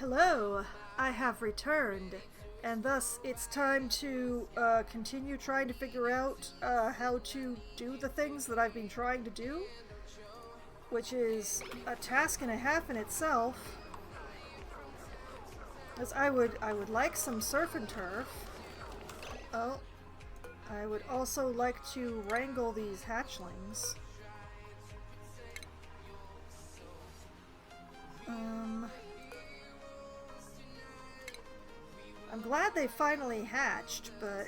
Hello, I have returned, and thus it's time to continue trying to figure out how to do the things that I've been trying to do, which is a task and a half in itself. As I would like some surf and turf. Oh, I would also like to wrangle these hatchlings. I'm glad they finally hatched, but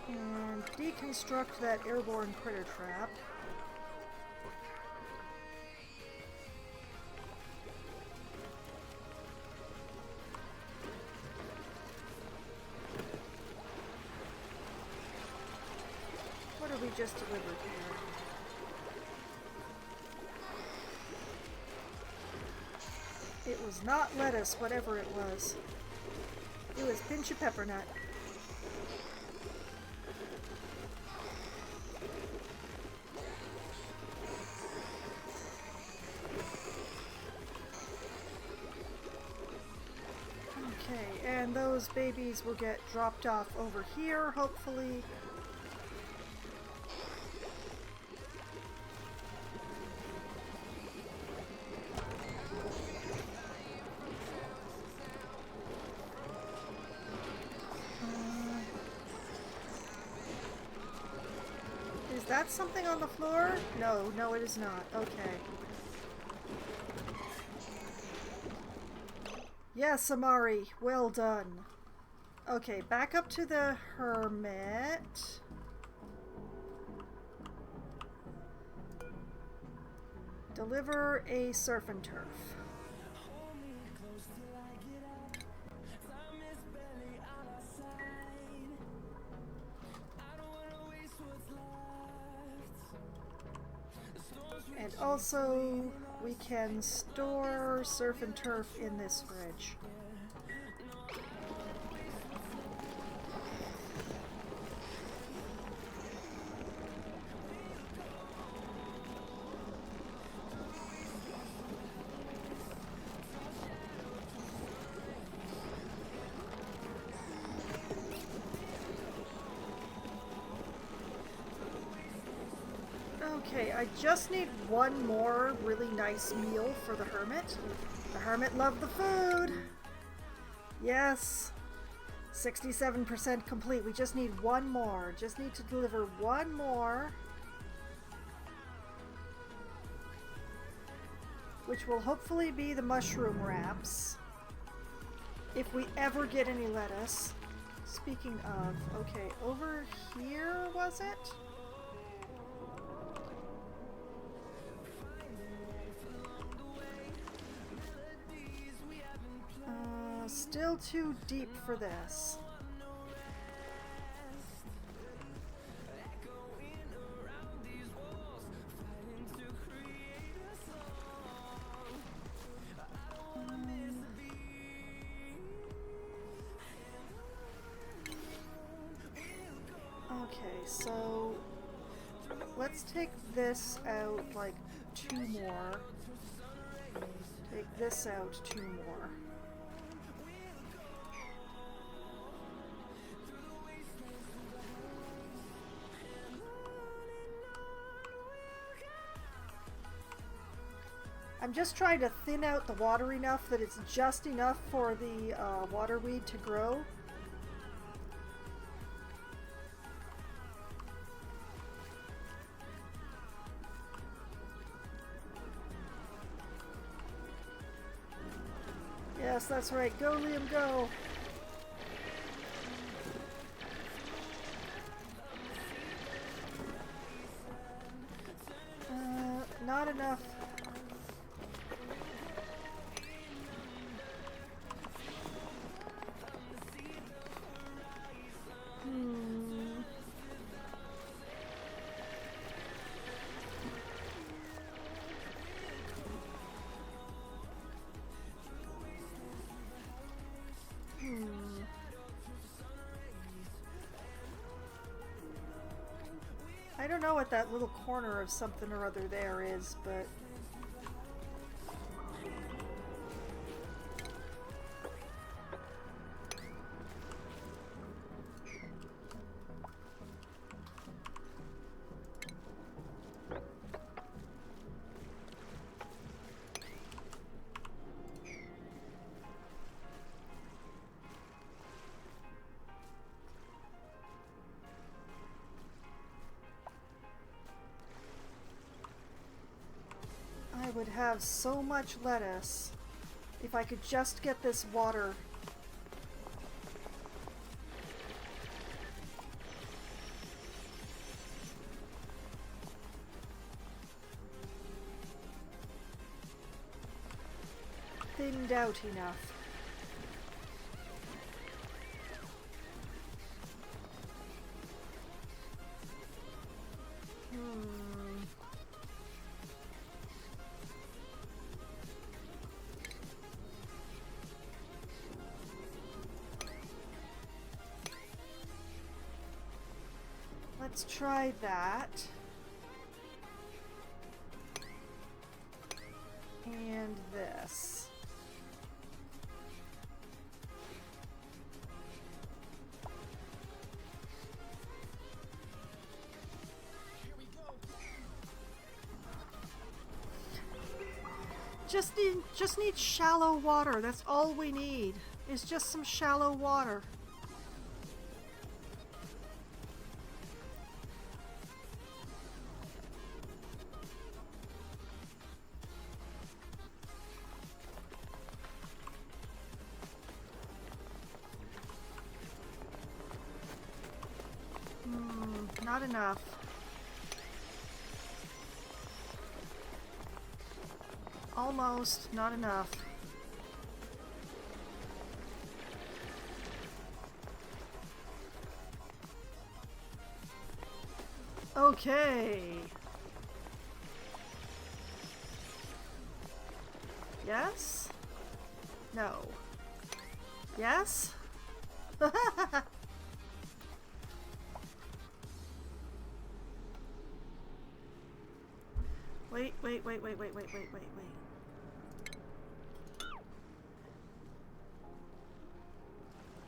and deconstruct that airborne critter trap. What did we just deliver here? It was not lettuce, whatever it was. It was pinch of pepper nut. Okay, and those babies will get dropped off over here, hopefully. Is that something on the floor? No, it is not. Okay. Yes, Amari, well done. Okay, back up to the hermit. Deliver a surf and turf. And also, we can store surf and turf in this fridge. Okay, I just need one more really nice meal for the hermit. The hermit loved the food! Yes! 67% complete. We just need one more. Just need to deliver one more. Which will hopefully be the mushroom wraps. If we ever get any lettuce. Speaking of, okay, over here was it? Still too deep for this. Okay, so let's take this out like two more. Take this out two more. I'm just trying to thin out the water enough that it's just enough for the water weed to grow. Yes, that's right. Go, Liam, go! Not enough. don't know what that little corner of something or other there is, but... I would have so much lettuce if I could just get this water. Thinned out enough. Let's try that. And this. Just need shallow water. That's all we need. Is just some shallow water. Not enough. Almost, not enough. Okay. Yes? No. Yes? Wait.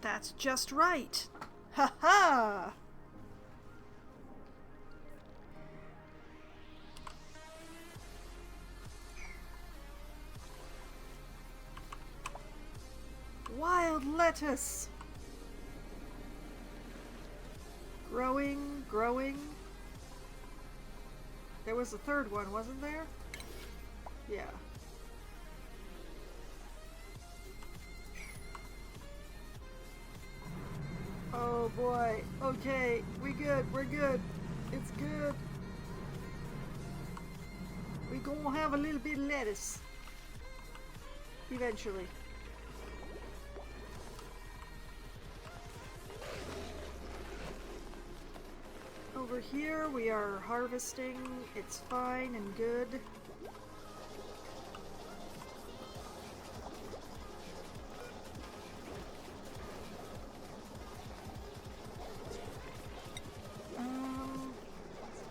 That's just right. Ha ha! Wild lettuce! Growing, growing. There was a third one, wasn't there? Yeah. Oh boy. Okay, we're good. It's good. We're gonna have a little bit of lettuce. Eventually. Over here we are harvesting. It's fine and good.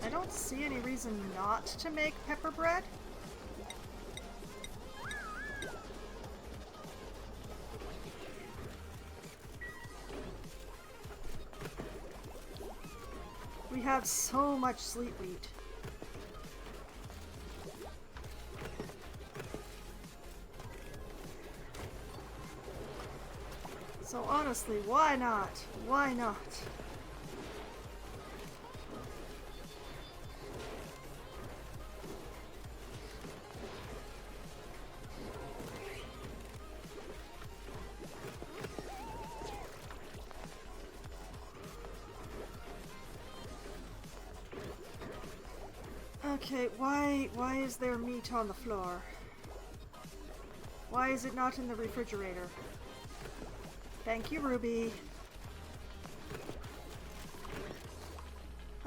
I don't see any reason not to make pepper bread. We have so much sleet wheat. So honestly, why not? Why not? Okay, why is there meat on the floor? Why is it not in the refrigerator? Thank you, Ruby.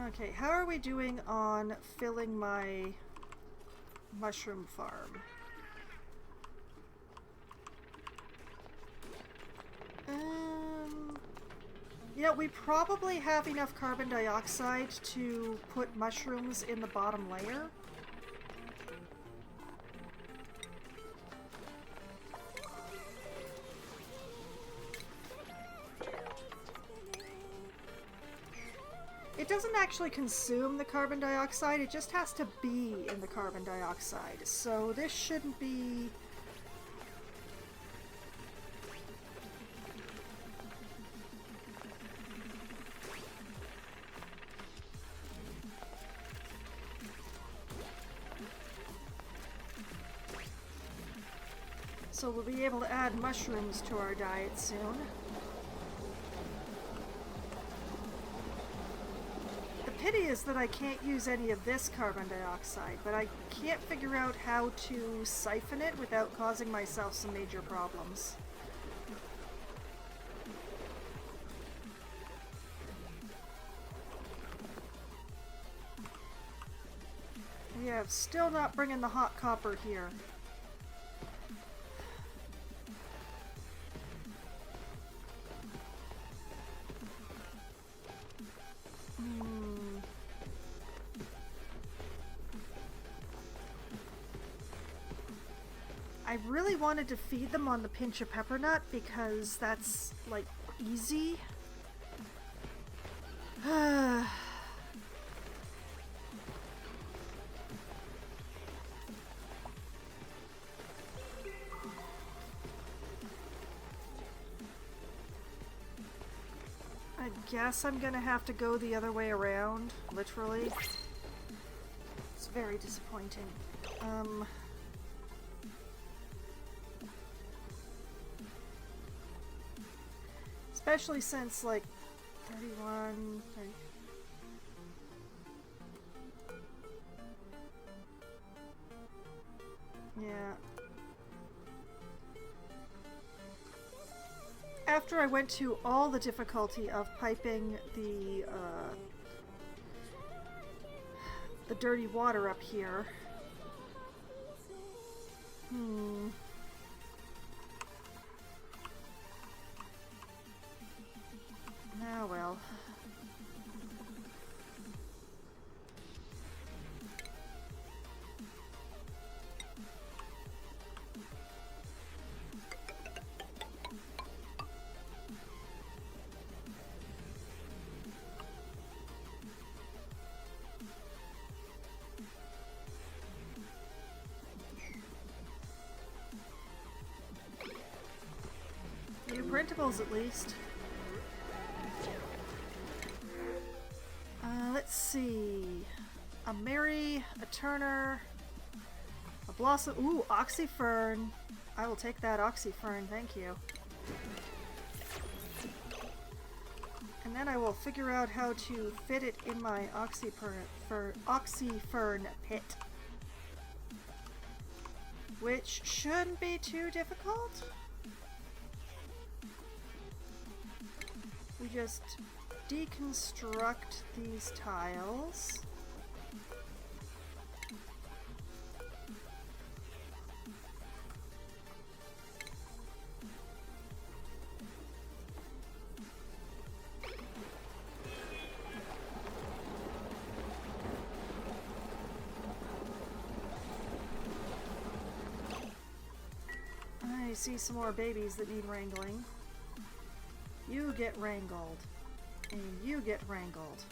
Okay, how are we doing on filling my mushroom farm? Yeah, we probably have enough carbon dioxide to put mushrooms in the bottom layer. It doesn't actually consume the carbon dioxide, it just has to be in the carbon dioxide. So this shouldn't be... So we'll be able to add mushrooms to our diet soon. The pity is that I can't use any of this carbon dioxide, but I can't figure out how to siphon it without causing myself some major problems. Yeah, still not bringing the hot copper here. I really wanted to feed them on the pinch of pepper nut because that's, like, easy. I guess I'm gonna have to go the other way around, literally. It's very disappointing. Especially since, like, 31, 30... Yeah. After I went to all the difficulty of piping the dirty water up here. Ah, well. New printables, at least. Let's see. A Mary, a Turner, a Blossom. Ooh, Oxyfern. I will take that Oxyfern, thank you. And then I will figure out how to fit it in my Oxyfern pit. Which shouldn't be too difficult. We just deconstruct these tiles. I see some more babies that need wrangling. You get wrangled. And you get wrangled.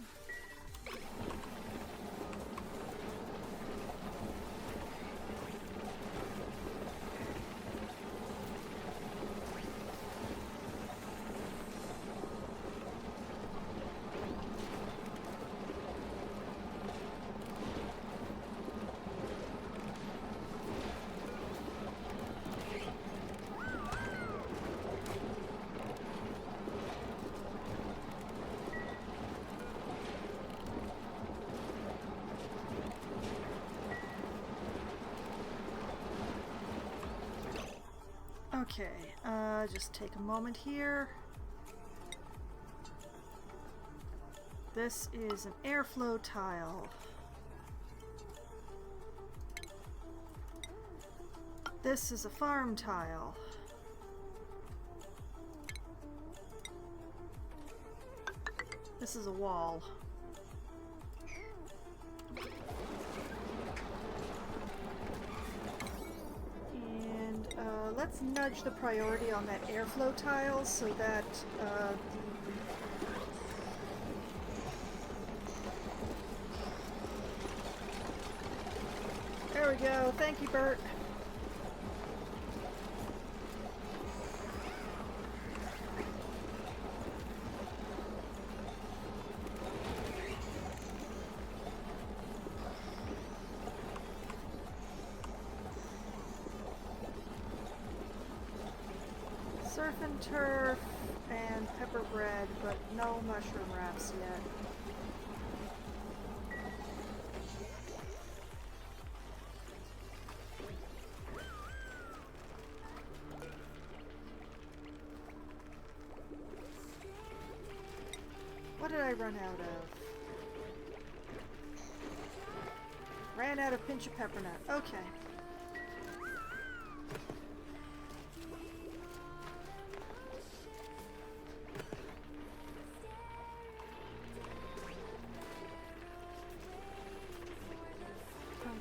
Okay, just take a moment here. This is an airflow tile. This is a farm tile. This is a wall. And let's nudge the priority on that airflow tile so that There we go. Thank you, Bert. Surf and turf and pepper bread, but no mushroom wraps yet. What did I run out of? Ran out of pinch of pepper nut. Okay.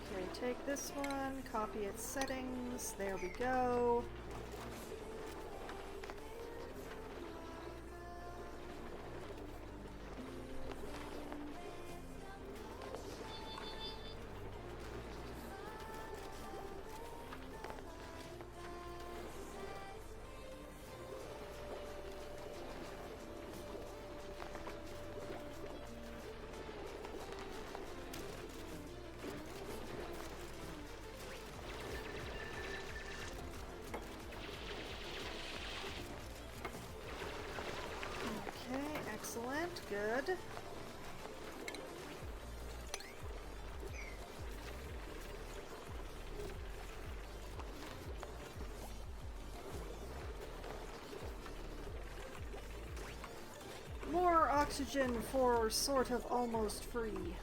Okay, take this one, copy its settings. There we go. Excellent, good. More oxygen for sort of almost free.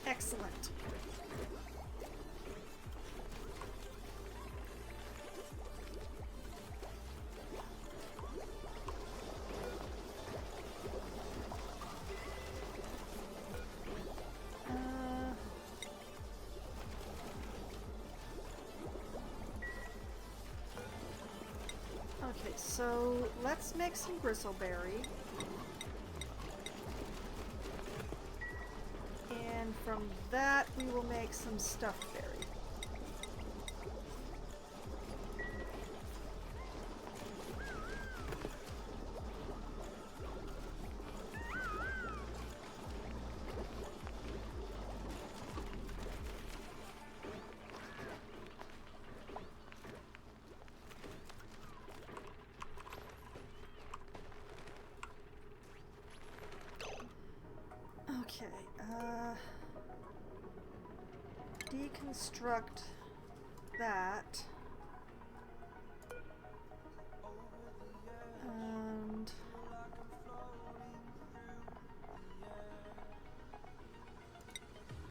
Excellent. Okay, so let's make some bristleberry. And from that we will make some stuffed berry. Okay, deconstruct that. And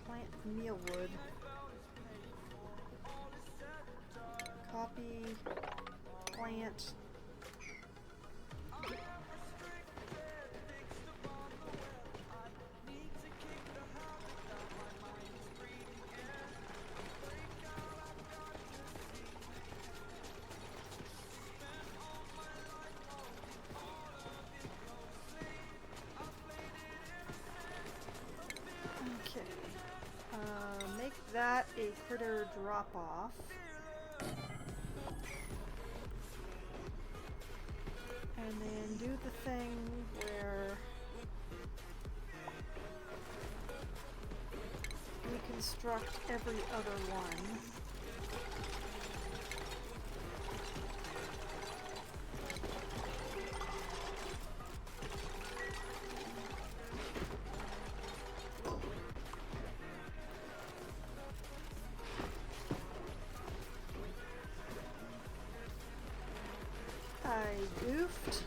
plant mealwood. Copy, plant. Make that a critter drop-off. And then do the thing where we construct every other one. I goofed.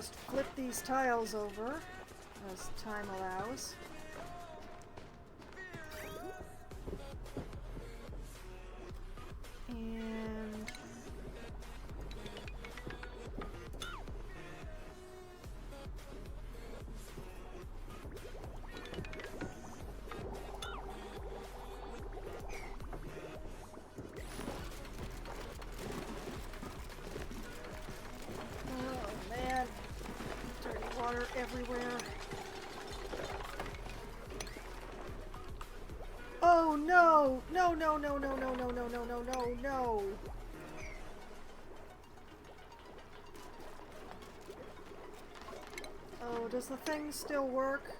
just flip these tiles over as time allows. And oh man, dirty water everywhere. Oh no! No, no, no, no, no, no, no, no, no, no, no! Oh, does the thing still work?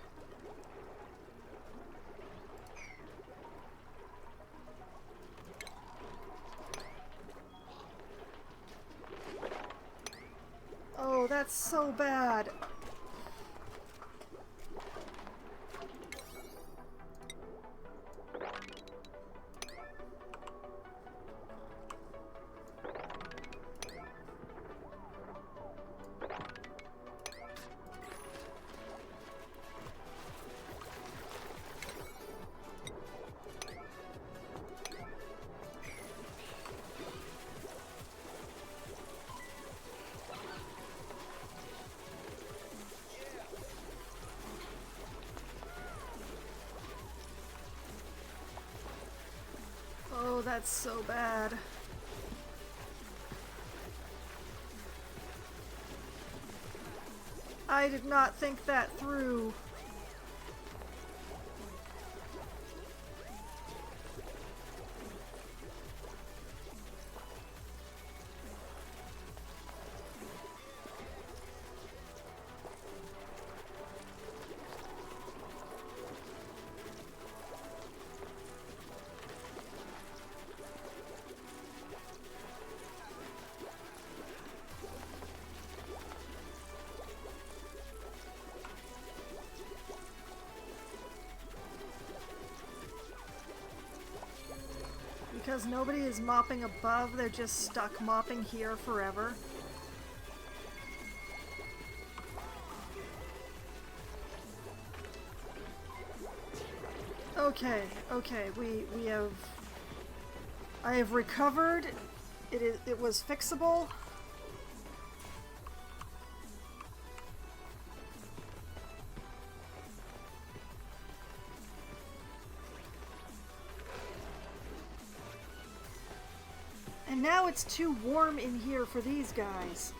Oh, that's so bad. Oh, that's so bad. I did not think that through. Because nobody is mopping above, they're just stuck mopping here forever. Okay, okay, we have... I have recovered. It was fixable. And now it's too warm in here for these guys.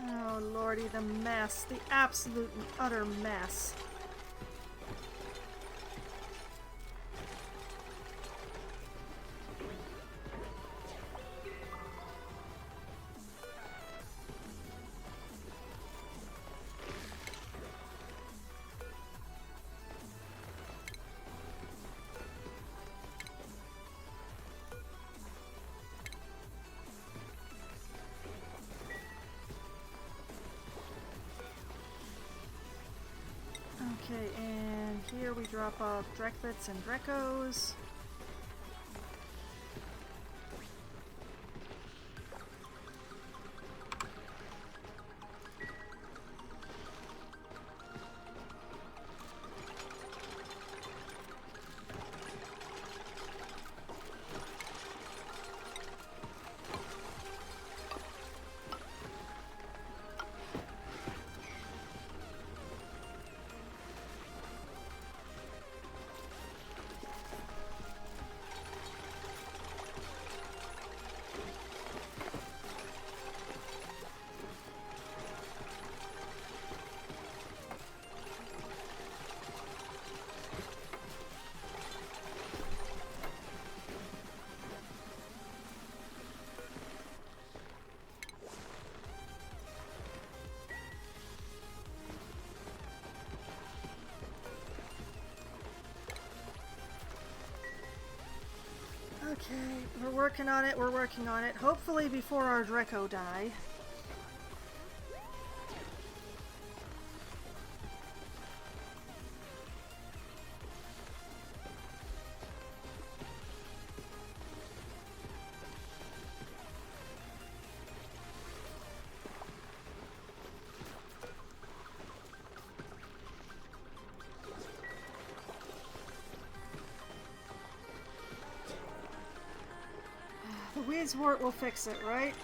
Oh lordy, the mess. The absolute and utter mess. Okay, and here we drop off Drecklets and Dreckos. Okay, we're working on it, we're working on it. Hopefully before our Draco die. The Weedswort will fix it, right?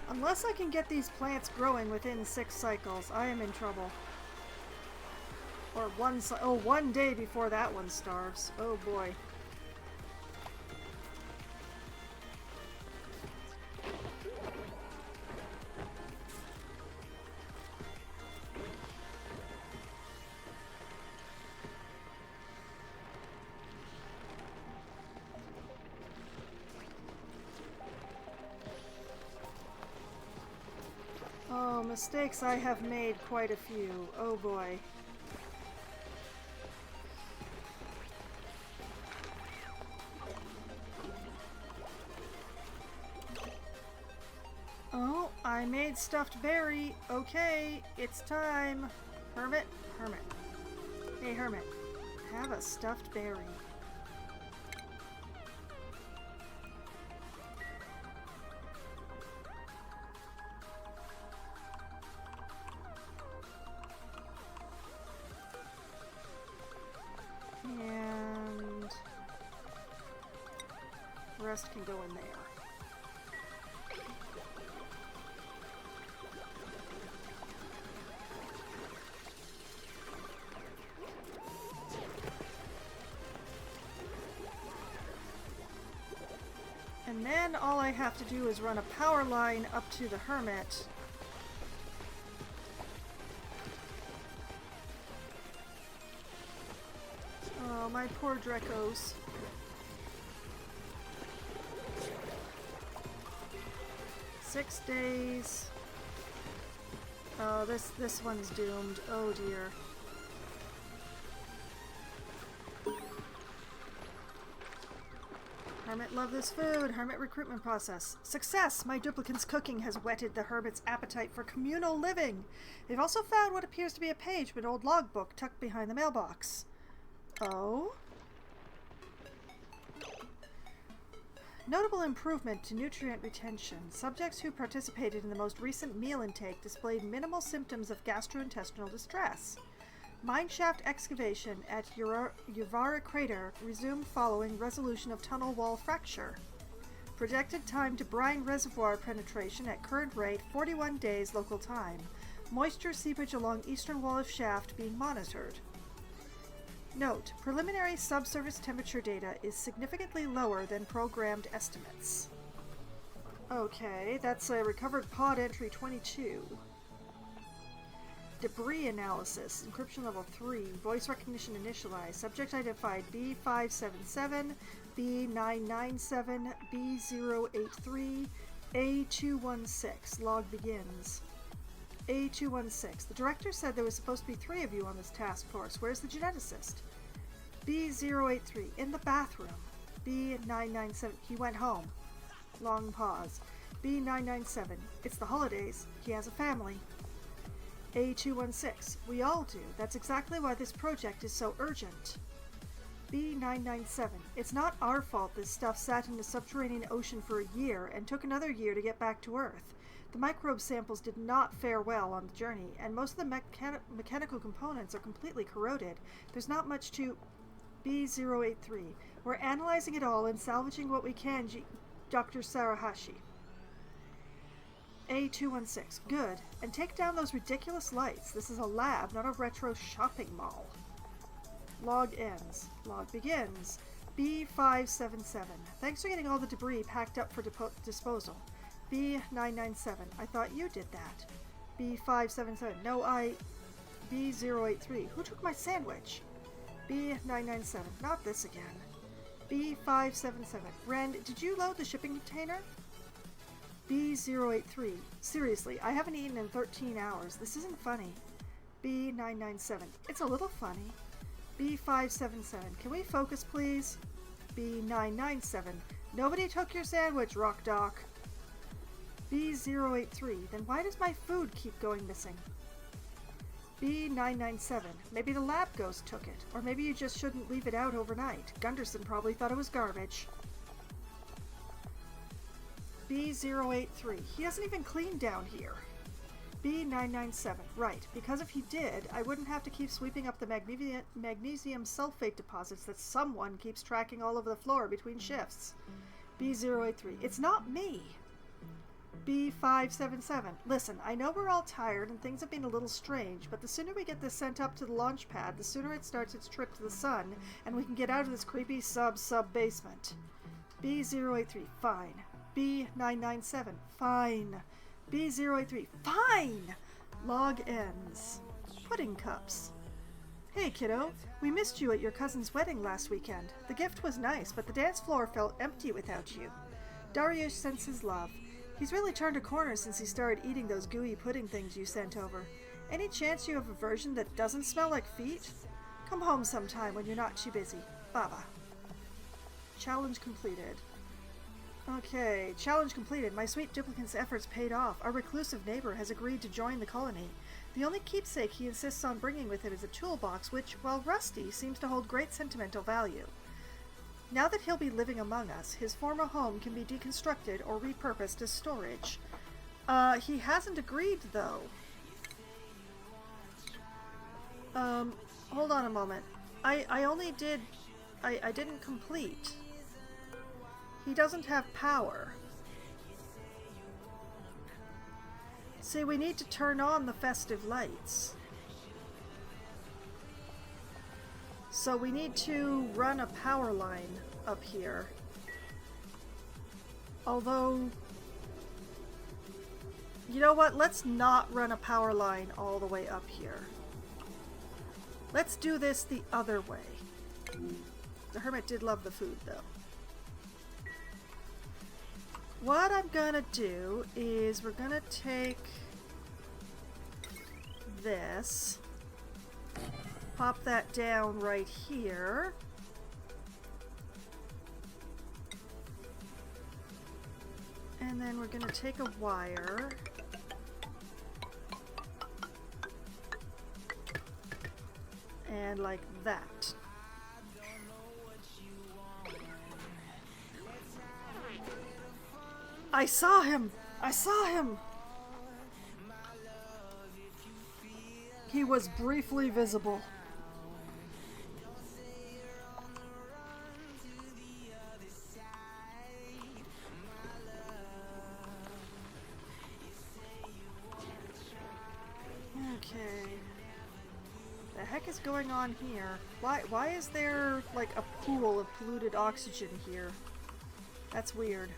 Unless I can get these plants growing within 6 cycles, I am in trouble. Or one day before that one starves. Oh boy. Oh, mistakes I have made quite a few. Oh boy. Oh, I made stuffed berry. Okay, it's time. Hermit, Hermit. Hey, Hermit. Have a stuffed berry. And the rest can go in there. And then all I have to do is run a power line up to the Hermit. Oh, my poor Dracos. Six days. Oh, this one's doomed. Oh dear. Hermit love this food. Hermit recruitment process. Success! My duplicant's cooking has whetted the Hermit's appetite for communal living. They've also found what appears to be a page of an old logbook tucked behind the mailbox. Oh? Notable improvement to nutrient retention. Subjects who participated in the most recent meal intake displayed minimal symptoms of gastrointestinal distress. Mineshaft excavation at Yuvara crater resumed following resolution of tunnel wall fracture. Projected time to brine reservoir penetration at current rate 41 days local time. Moisture seepage along eastern wall of shaft being monitored. Note, preliminary subsurface temperature data is significantly lower than programmed estimates. Okay, that's a recovered pod entry 22. Debris analysis, encryption level 3, voice recognition initialized, subject identified B577, B997, B083, A216, log begins. A216, the director said there was supposed to be 3 of you on this task force, where's the geneticist? B083, in the bathroom. B997, he went home. Long pause. B997, it's the holidays, he has a family. A216, we all do. That's exactly why this project is so urgent. B997, it's not our fault this stuff sat in the subterranean ocean for a year and took another year to get back to Earth. The microbe samples did not fare well on the journey, and most of the mechanical components are completely corroded. There's not much to... B083, we're analyzing it all and salvaging what we can, Dr. Sarahashi. A216, good. And take down those ridiculous lights. This is a lab, not a retro shopping mall. Log ends. Log begins. B577, thanks for getting all the debris packed up for disposal. B997, I thought you did that. B577, no, B083, who took my sandwich? B997. Not this again. B577. Ren, did you load the shipping container? B083. Seriously, I haven't eaten in 13 hours. This isn't funny. B997. It's a little funny. B577. Can we focus, please? B997. Nobody took your sandwich, Rock Doc. B083. Then why does my food keep going missing? B997. Maybe the lab ghost took it. Or maybe you just shouldn't leave it out overnight. Gunderson probably thought it was garbage. B083. He doesn't even clean down here. B997. Right, because if he did, I wouldn't have to keep sweeping up the magnesium sulfate deposits that someone keeps tracking all over the floor between shifts. B083. It's not me. B577. Listen, I know we're all tired and things have been a little strange, but the sooner we get this sent up to the launch pad, the sooner it starts its trip to the sun, and we can get out of this creepy sub-basement. B083. Fine. B997. Fine. B083. Fine! Log ends. Pudding cups. Hey, kiddo. We missed you at your cousin's wedding last weekend. The gift was nice, but the dance floor felt empty without you. Dariush sends his love. He's really turned a corner since he started eating those gooey pudding things you sent over. Any chance you have a version that doesn't smell like feet? Come home sometime when you're not too busy. Baba. Challenge completed. Okay, challenge completed. My sweet duplicant's efforts paid off. Our reclusive neighbor has agreed to join the colony. The only keepsake he insists on bringing with him is a toolbox which, while rusty, seems to hold great sentimental value. Now that he'll be living among us, his former home can be deconstructed or repurposed as storage. He hasn't agreed, though. Hold on a moment. I only did... I didn't complete. He doesn't have power. See, we need to turn on the festive lights. So we need to run a power line up here. Although, you know what? Let's not run a power line all the way up here. Let's do this the other way. The hermit did love the food, though. What I'm gonna do is we're gonna take this, pop that down right here, and then we're gonna take a wire and like that. I saw him! I saw him! He was briefly visible. Okay. The heck is going on here? Why is there like a pool of polluted oxygen here? That's weird.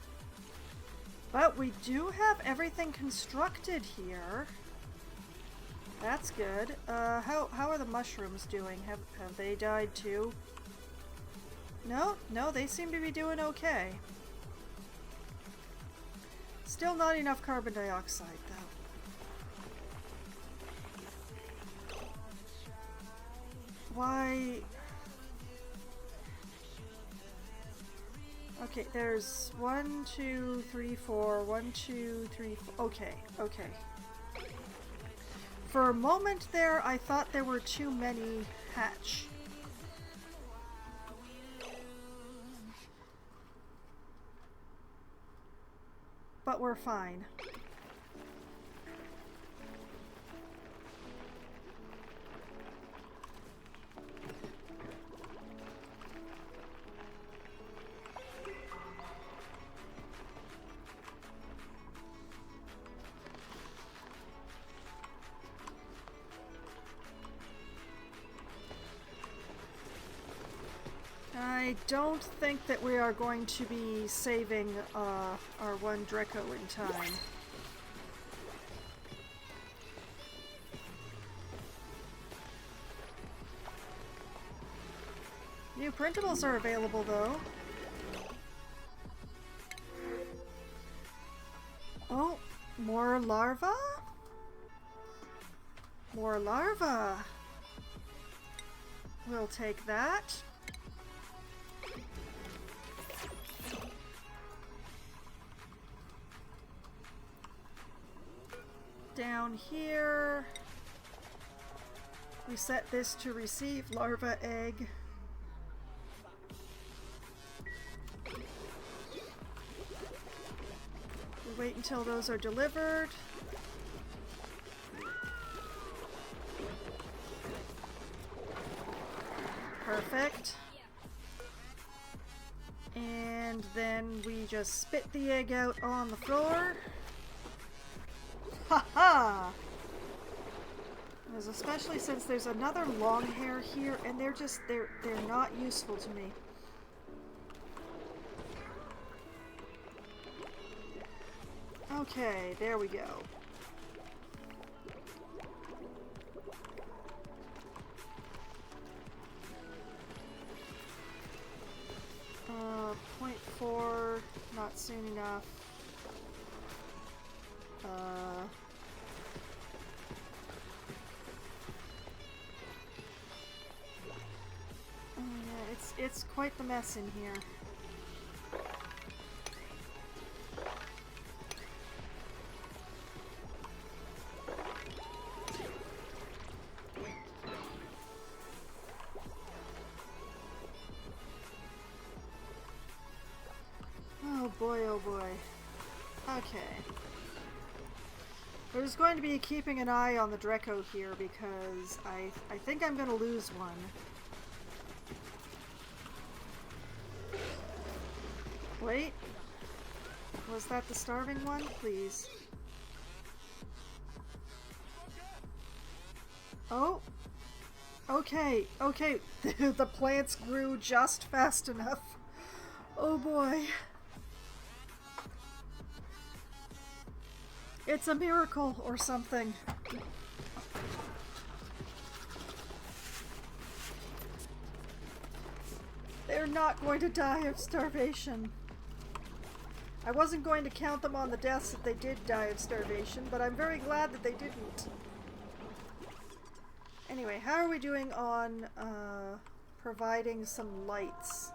But we do have everything constructed here. That's good. How are the mushrooms doing? Have they died too? No, they seem to be doing okay. Still not enough carbon dioxide, though. Why... Okay, there's 1, 2, 3, 4, 1, 2, 3, 4. Okay. For a moment there, I thought there were too many hatch. But we're fine. I don't think that we are going to be saving our one Draco in time. New printables are available though. Oh, more larva? More larva. We'll take that. Down here, we set this to receive larva egg. We wait until those are delivered. Perfect. And then we just spit the egg out on the floor. Haha! Especially since there's another long hair here, and they're not useful to me. Okay, there we go. .4, not soon enough. Yeah, it's quite the mess in here. Oh boy, oh boy. Okay. We're just going to be keeping an eye on the Dreco here because I think I'm going to lose one. Wait. Was that the starving one? Please. Oh. Okay, okay. The plants grew just fast enough. Oh boy. It's a miracle or something. They're not going to die of starvation. I wasn't going to count them on the deaths if they did die of starvation, but I'm very glad that they didn't. Anyway, how are we doing on providing some lights?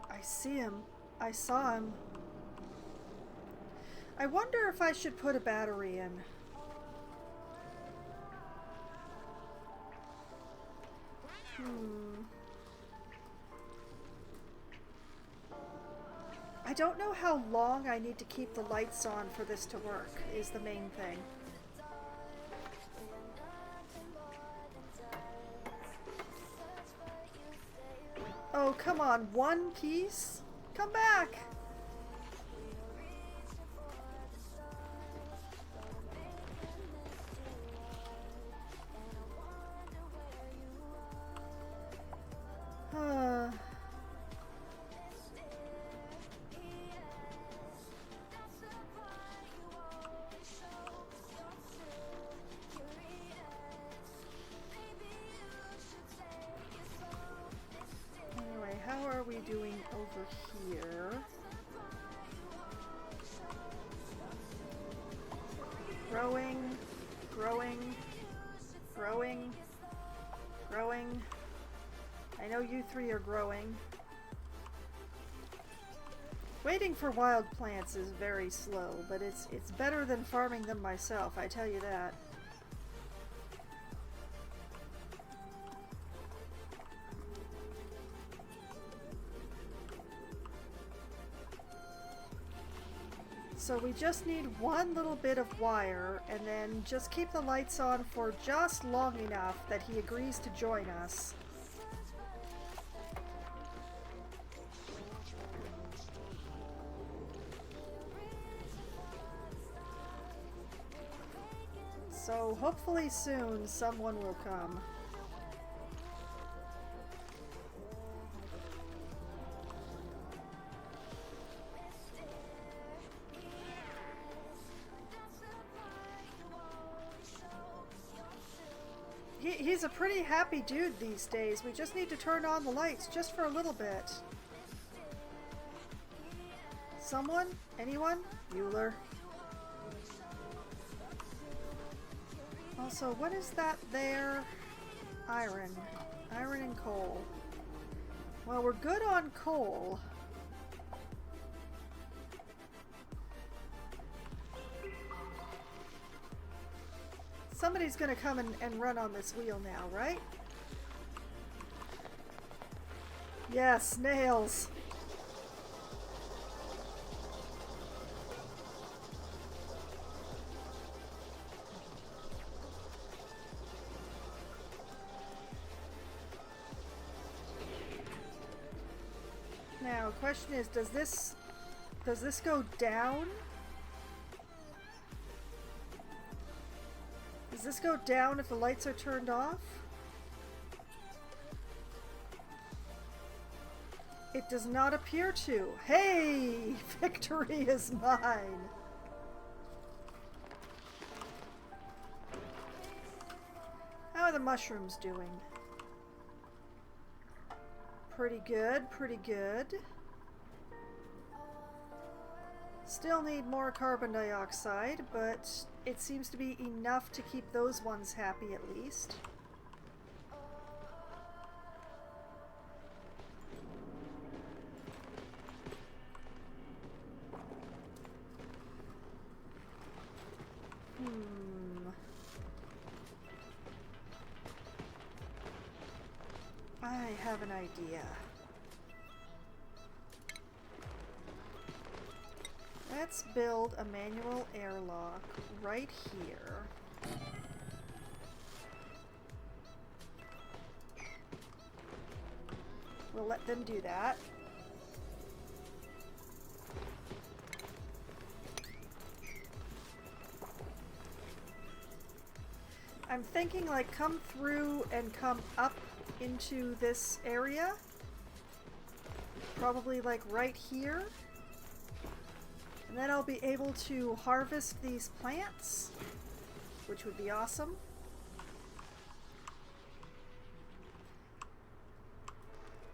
I see him. I saw him. I wonder if I should put a battery in. I don't know how long I need to keep the lights on for this to work, is the main thing. Oh, come on, one piece? Come back! Anyway, how are we doing over here? Growing, growing, growing, growing. I know you three are growing. Waiting for wild plants is very slow, but it's better than farming them myself, I tell you that. So we just need one little bit of wire, and then just keep the lights on for just long enough that he agrees to join us. So hopefully soon someone will come. He's a pretty happy dude these days. We just need to turn on the lights just for a little bit. Someone? Anyone? Bueller. Also, what is that there? Iron. Iron and coal. Well, we're good on coal. Somebody's gonna come and run on this wheel now, right? Yes, nails. Now, question is, does this go down? Does this go down if the lights are turned off? It does not appear to. Hey! Victory is mine! How are the mushrooms doing? Pretty good, pretty good. Still need more carbon dioxide, but it seems to be enough to keep those ones happy at least. I have an idea. Let's build a manual airlock right here. We'll let them do that. I'm thinking like come through and come up into this area. Probably like right here. And then I'll be able to harvest these plants, which would be awesome.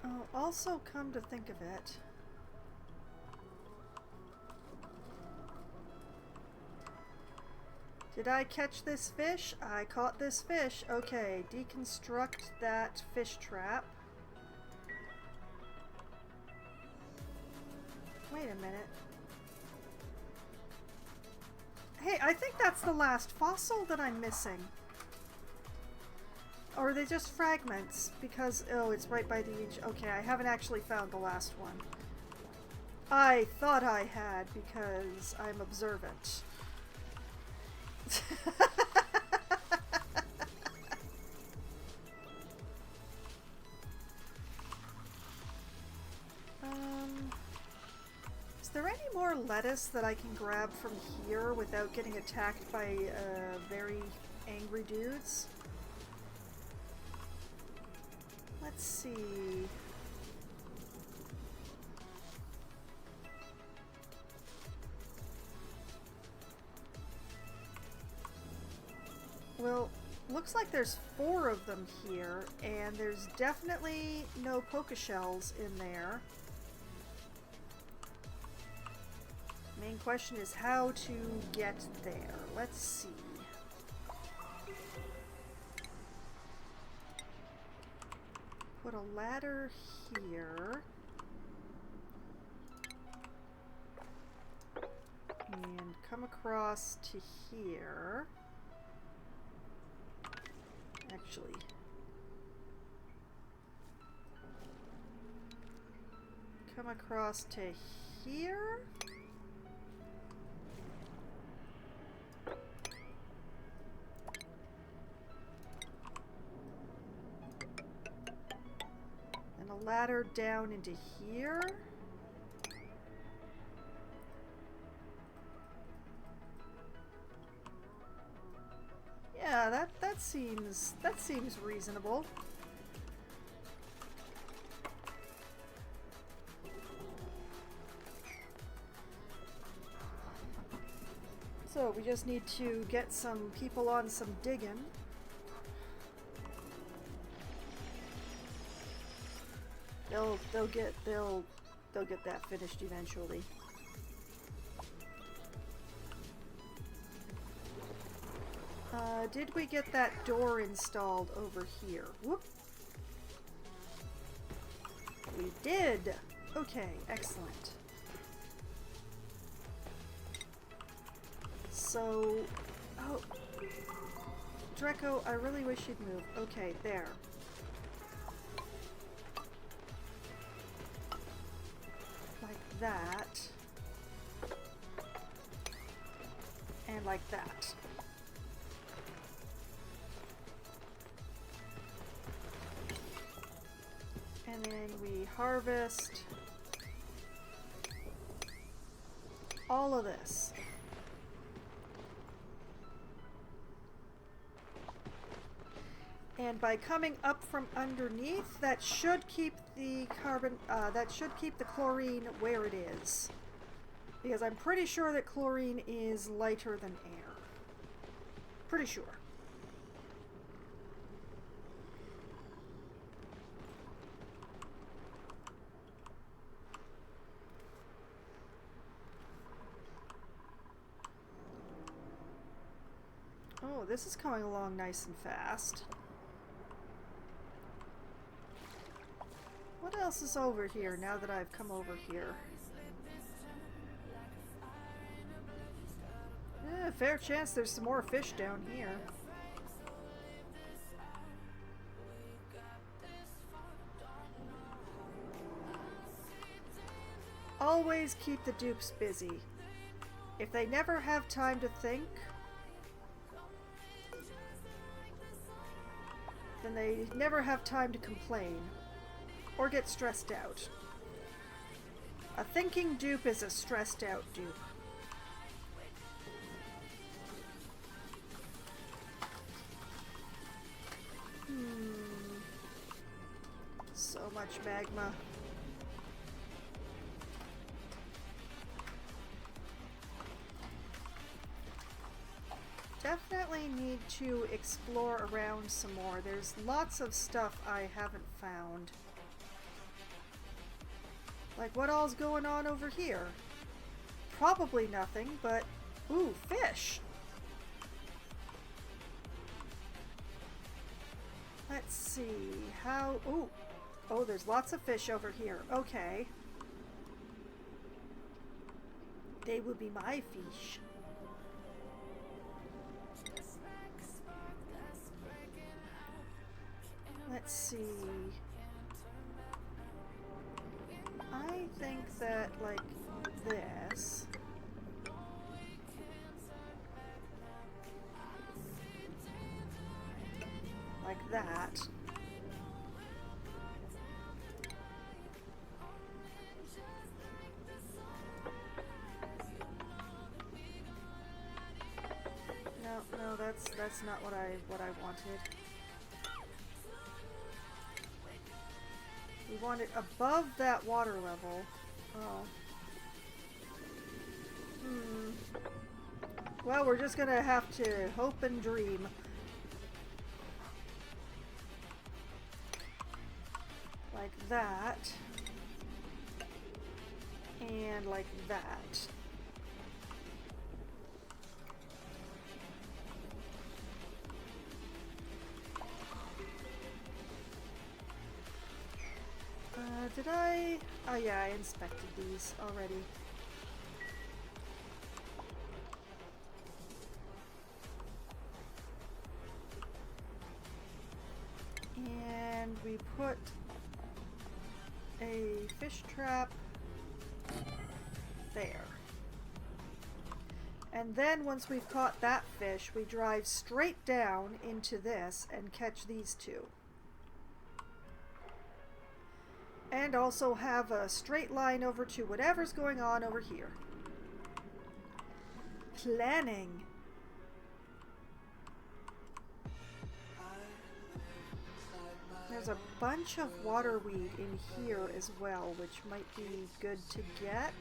Oh, also come to think of it, did I catch this fish? I caught this fish. Okay, deconstruct that fish trap. Wait a minute. Hey, I think that's the last fossil that I'm missing. Or are they just fragments? Because, oh, it's right by the edge. Okay, I haven't actually found the last one. I thought I had because I'm observant. Is there any more lettuce that I can grab from here without getting attacked by very angry dudes? Let's see. Well, looks like there's 4 of them here, and there's definitely no poke shells in there. Main question is how to get there. Let's see. Put a ladder here. And come across to here. Actually. Come across to here. And a ladder down into here. Yeah, that seems reasonable. So we just need to get some people on some digging. They'll get that finished eventually. Did we get that door installed over here? Whoop. We did! Okay, excellent. So... Oh... Draco, I really wish you'd move. Okay, there. Like that. And like that. And then we harvest all of this. And by coming up from underneath, that should keep the chlorine where it is. Because I'm pretty sure that chlorine is lighter than air. Pretty sure. Oh, this is coming along nice and fast. What else is over here now that I've come over here? Fair chance there's some more fish down here. Always keep the dupes busy. If they never have time to think, then they never have time to complain or get stressed out. A thinking dupe is a stressed out dupe. So much magma. Definitely need to explore around some more. There's lots of stuff I haven't found. Like what all's going on over here? Probably nothing, but ooh, fish! Let's see, how... Ooh! Oh, there's lots of fish over here. Okay. They will be my fish. Let's see. I think that, like, this... like that. No, that's not what I wanted. We want it above that water level. Oh. Well, we're just gonna have to hope and dream. Like that. And like that. Did I? Oh yeah, I inspected these already. And we put a fish trap there. And then once we've caught that fish, we drive straight down into this and catch these two. And also have a straight line over to whatever's going on over here. Planning. There's a bunch of waterweed in here as well, which might be good to get.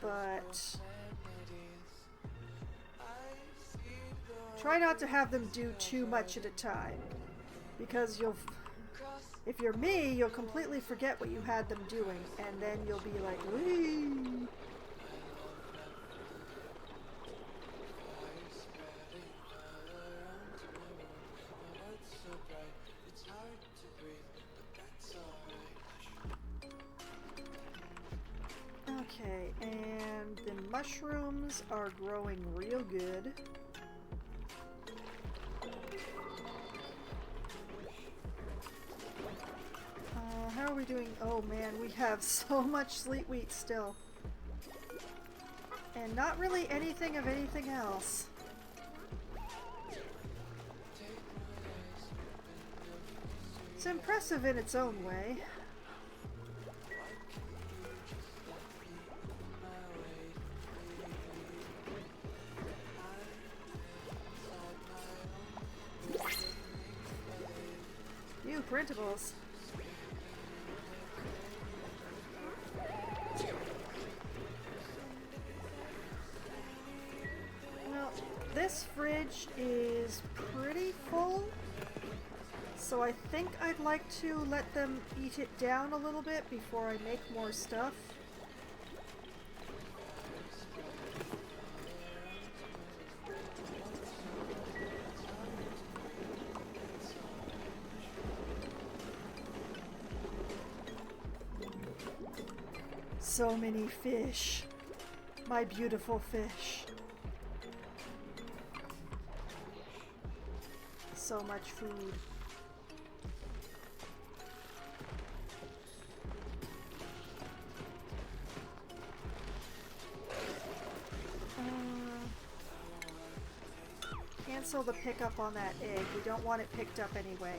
But try not to have them do too much at a time, because If you're me, you'll completely forget what you had them doing, and then you'll be like, wee. Okay, and the mushrooms are growing real good. How are we doing? Oh man, we have so much sleet wheat still. And not really anything of anything else. It's impressive in its own way. You printables. Well, this fridge is pretty full, so I think I'd like to let them eat it down a little bit before I make more stuff. So many fish. My beautiful fish. So much food. Cancel the pickup on that egg. We don't want it picked up anyway.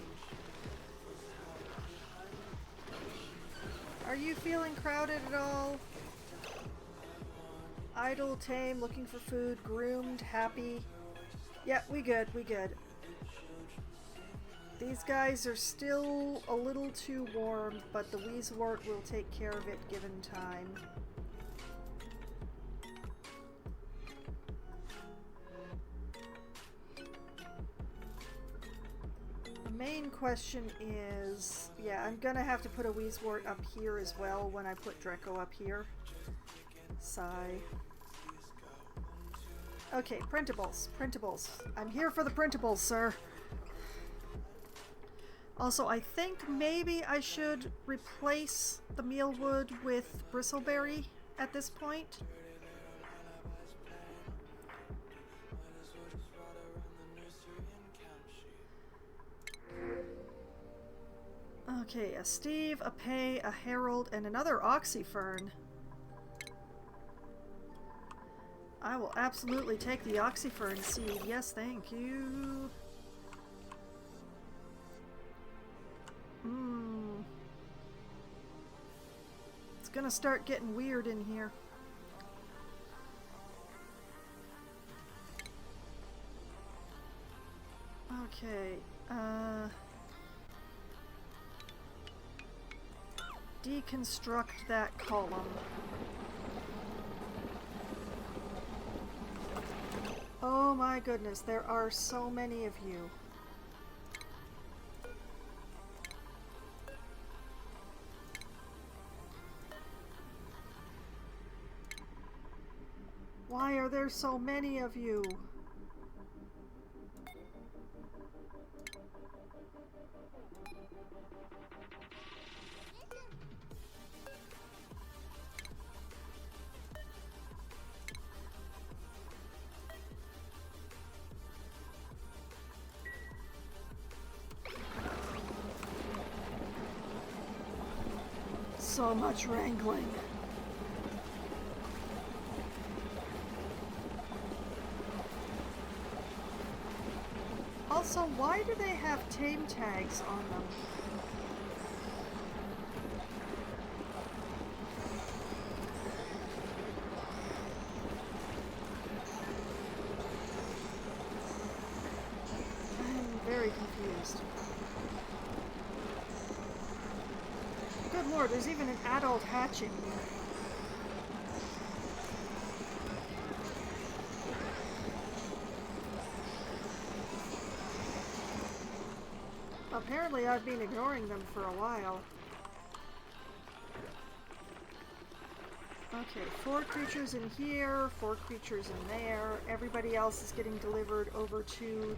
Are you feeling crowded at all? Idle, tame, looking for food, groomed, happy. Yeah, we good, we good. These guys are still a little too warm, but the Weezewort will take care of it given time. The main question is, yeah, I'm gonna have to put a Weezewort up here as well when I put Drecko up here. Sigh. Okay, printables. Printables. I'm here for the printables, sir. Also, I think maybe I should replace the mealwood with bristleberry at this point. Okay, a Steve, a Pay, a Herald, and another Oxyfern. I will absolutely take the Oxyfern seed. Yes, thank you. It's gonna start getting weird in here. Okay, deconstruct that column. Oh my goodness, there are so many of you. Why are there so many of you? So much wrangling. Also, why do they have tame tags on them? I'm very confused. Good lord, there's even an adult hatching. Apparently I've been ignoring them for a while. Okay, 4 creatures in here, 4 creatures in there. Everybody else is getting delivered over to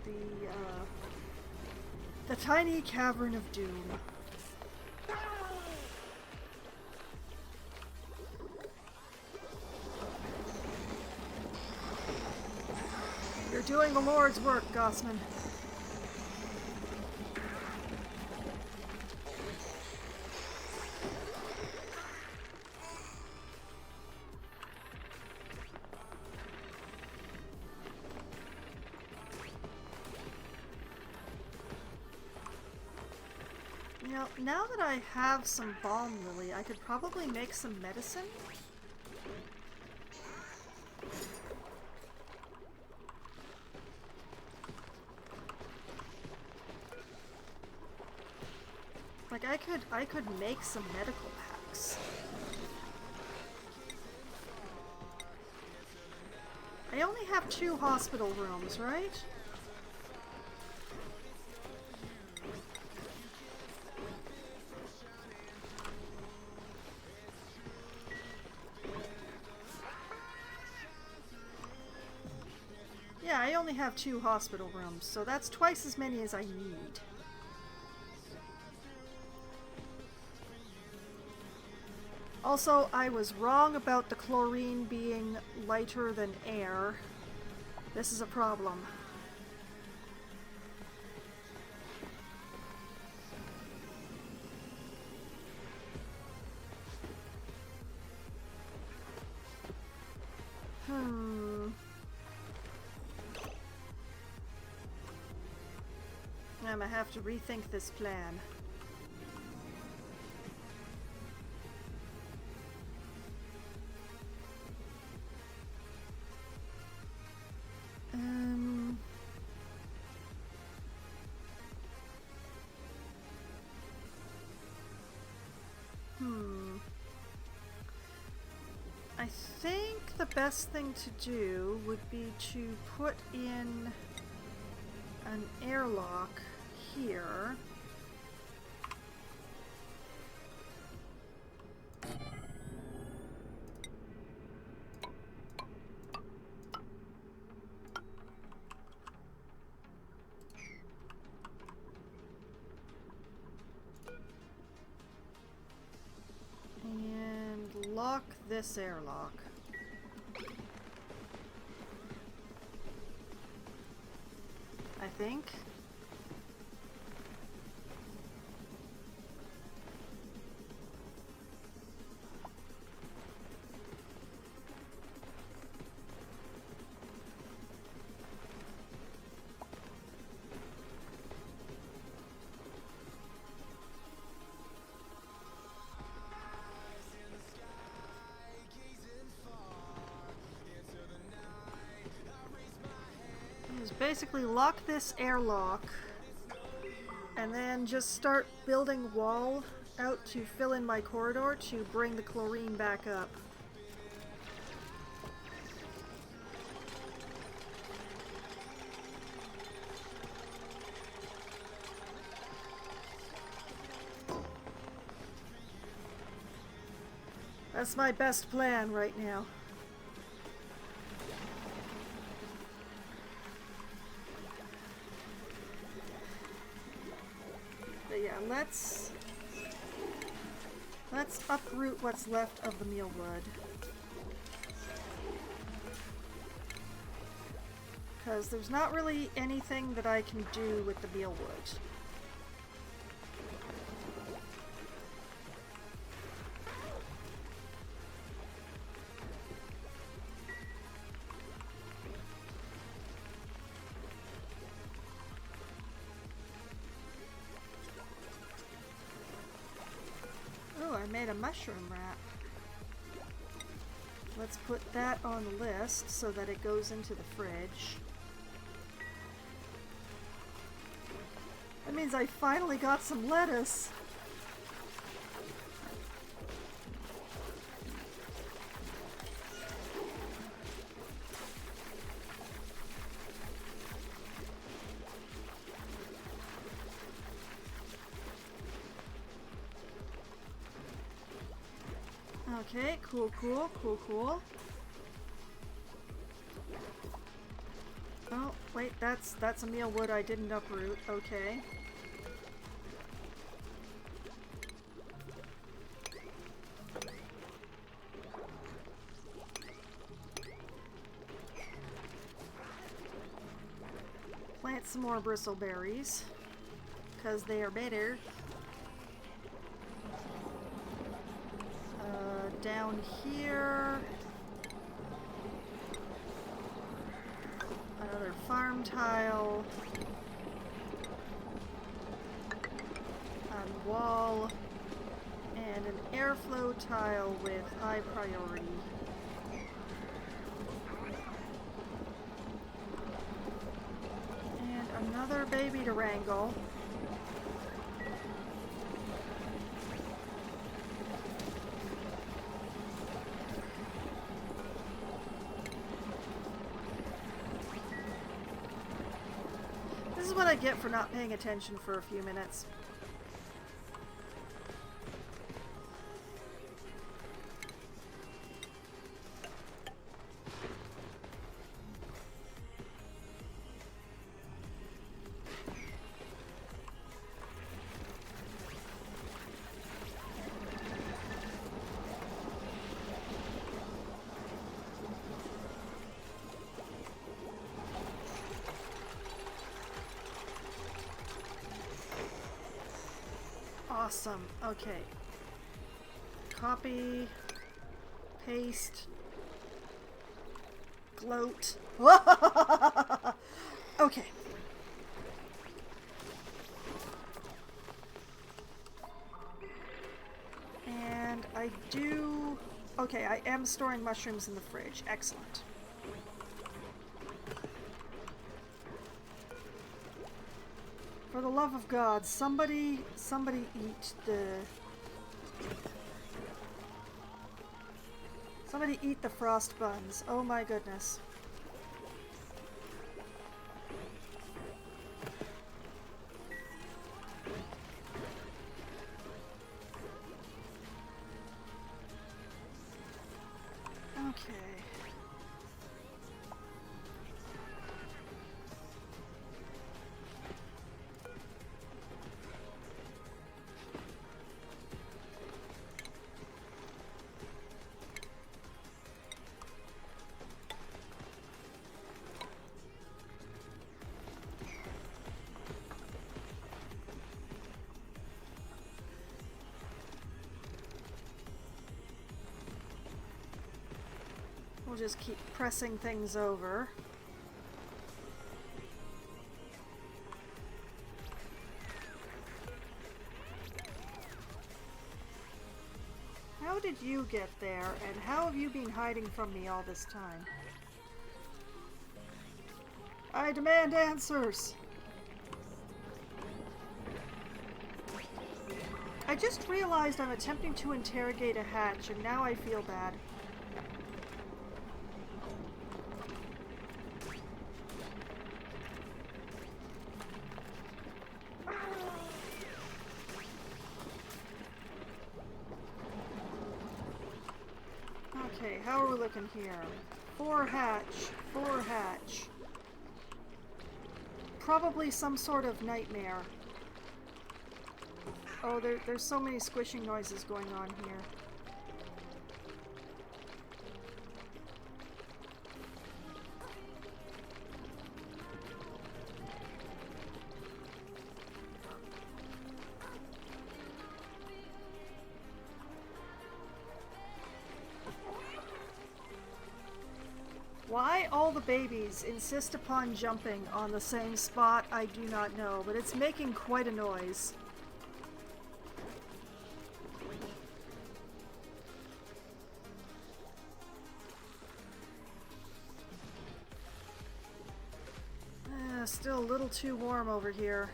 the tiny cavern of doom. You're doing the Lord's work, Gossman. You know, now that I have some balm lily, I could probably make some medicine. Like I could make some medical packs. I only have 2 hospital rooms, right? Yeah, I only have 2 hospital rooms, so that's twice as many as I need. Also, I was wrong about the chlorine being lighter than air. This is a problem. I'm gonna have to rethink this plan. I think the best thing to do would be to put in an airlock here. And lock this airlock. I think. Just basically lock this airlock and then just start building wall out to fill in my corridor to bring the chlorine back up. That's my best plan right now. But yeah, let's uproot what's left of the mealwood. Because there's not really anything that I can do with the mealwood. I made a mushroom wrap. Let's put that on the list so that it goes into the fridge. That means I finally got some lettuce. Okay, cool, cool, cool, cool. Oh, wait, that's a mealwood I didn't uproot. Okay. Plant some more bristleberries, because they are better. Down here, another farm tile, a wall, and an airflow tile with high priority. And another baby to wrangle. This is what I get for not paying attention for a few minutes. Awesome. Okay. Copy. Paste. Gloat. Okay. And I do... Okay, I am storing mushrooms in the fridge. Excellent. For the love of God, somebody eat the... Somebody eat the frost buns. Oh my goodness. Okay. We'll just keep pressing things over. How did you get there, and how have you been hiding from me all this time? I demand answers! I just realized I'm attempting to interrogate a hatch, and now I feel bad. Okay, how are we looking here? 4 hatch, 4 hatch. Probably some sort of nightmare. Oh, there's so many squishing noises going on here. Why all the babies insist upon jumping on the same spot, I do not know, but it's making quite a noise. Still a little too warm over here.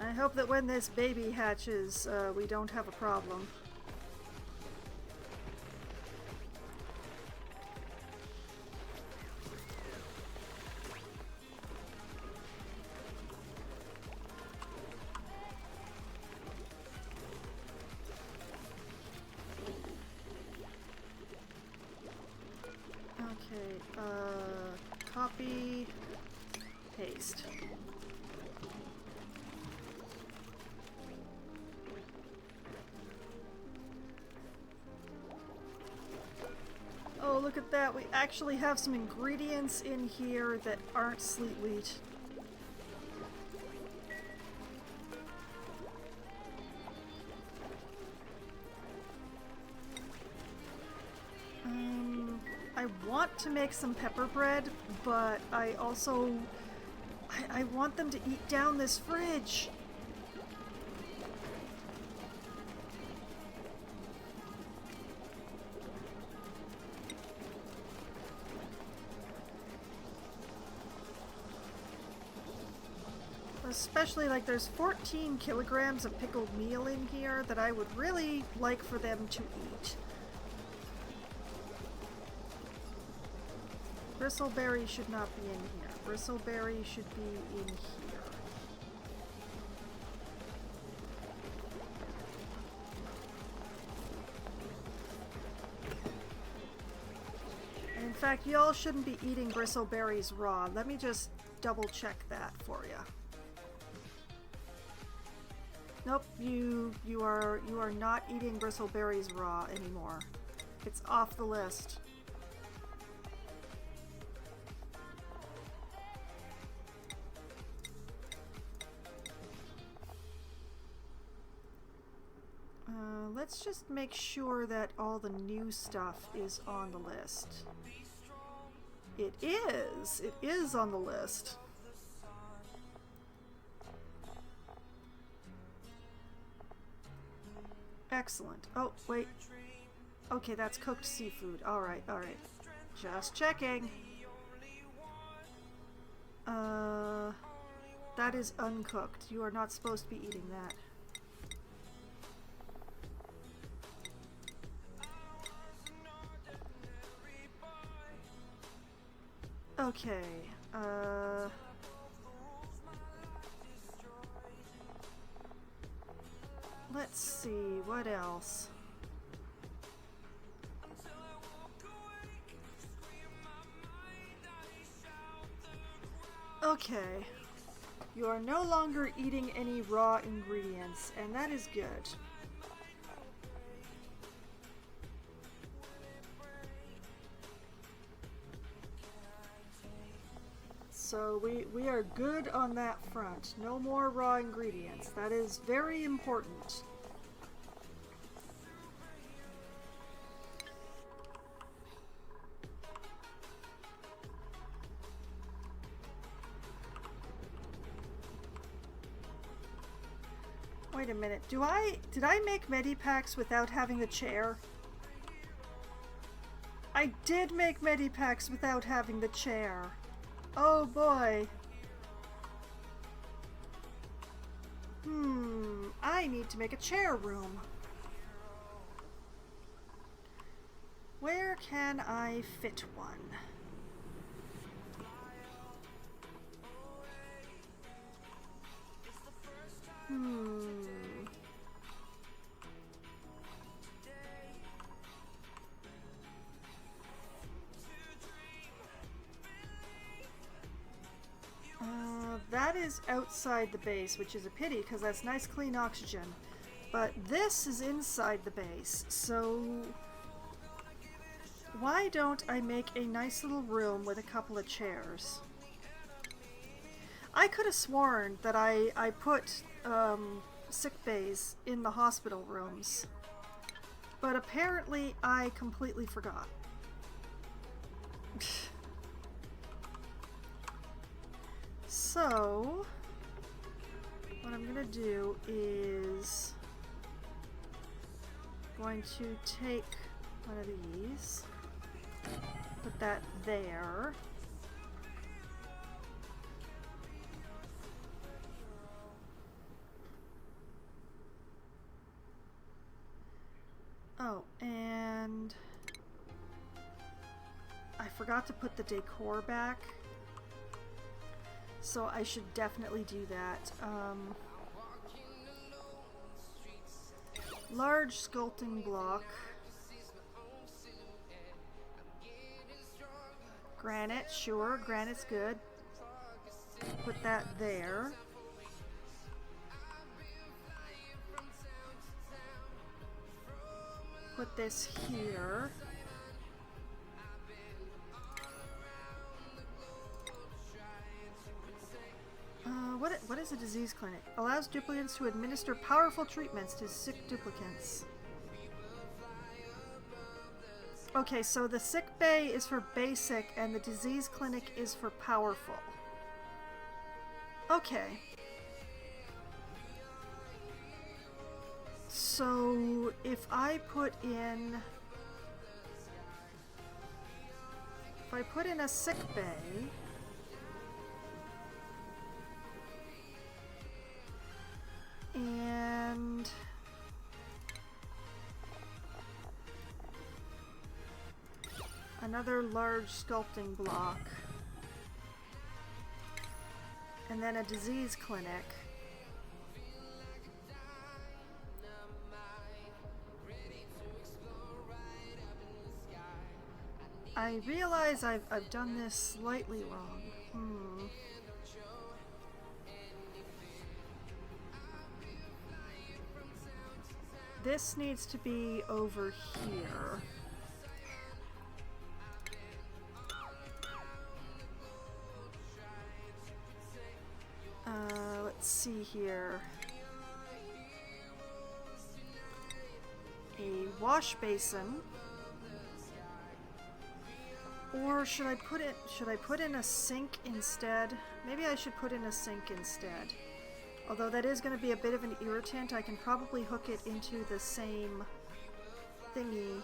I hope that when this baby hatches, we don't have a problem. Okay, copy, paste. Oh, look at that. We actually have some ingredients in here that aren't sleet wheat. I want to make some pepper bread, but I also... I want them to eat down this fridge. Especially, like, there's 14 kilograms of pickled meal in here that I would really like for them to eat. Bristleberry should not be in here. Bristleberry should be in here. And in fact, y'all shouldn't be eating bristleberries raw. Let me just double check that for you. Nope, you are not eating bristleberries raw anymore. It's off the list. Let's just make sure that all the new stuff is on the list. It is! It is on the list. Excellent. Oh, wait. Okay, that's cooked seafood. Alright, alright. Just checking. That is uncooked. You are not supposed to be eating that. Okay, let's see, what else? Okay, you are no longer eating any raw ingredients, and that is good. So we are good on that front. No more raw ingredients. That is very important. Wait a minute. Did I make Medipacks without having the chair? I did make Medipacks without having the chair. Oh boy. I need to make a chair room. Where can I fit one? That is outside the base, which is a pity because that's nice clean oxygen. But this is inside the base, so why don't I make a nice little room with a couple of chairs? I could have sworn that I put sick bays in the hospital rooms, but apparently I completely forgot. So, what I'm gonna do is going to take one of these, put that there. Oh, and I forgot to put the decor back. So I should definitely do that. Large sculpting block. Granite, sure, granite's good. Put that there. Put this here. What is a disease clinic? Allows duplicants to administer powerful treatments to sick duplicants. Okay, so the sick bay is for basic and the disease clinic is for powerful. Okay. So if I put in a sick bay, and another large sculpting block, and then a disease clinic. I realize I've done this slightly wrong. This needs to be over here. Let's see here. A wash basin. Or should I put in a sink instead? Maybe I should put in a sink instead. Although that is going to be a bit of an irritant, I can probably hook it into the same thingy.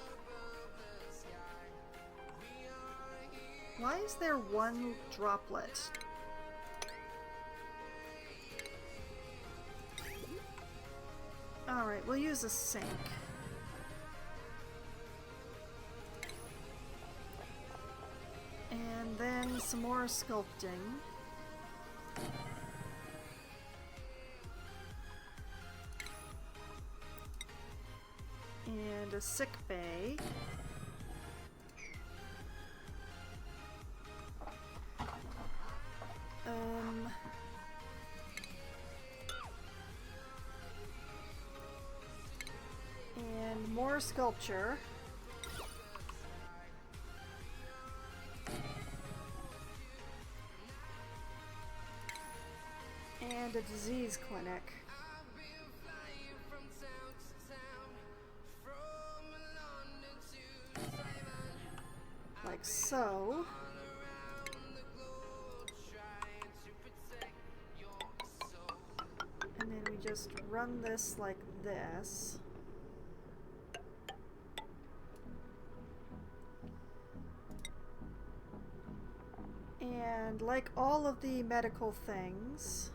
Why is there one droplet? Alright, we'll use a sink. And then some more sculpting. And a sick bay. And more sculpture. And a disease clinic. Like so. And then we just run this like this. And like all of the medical things,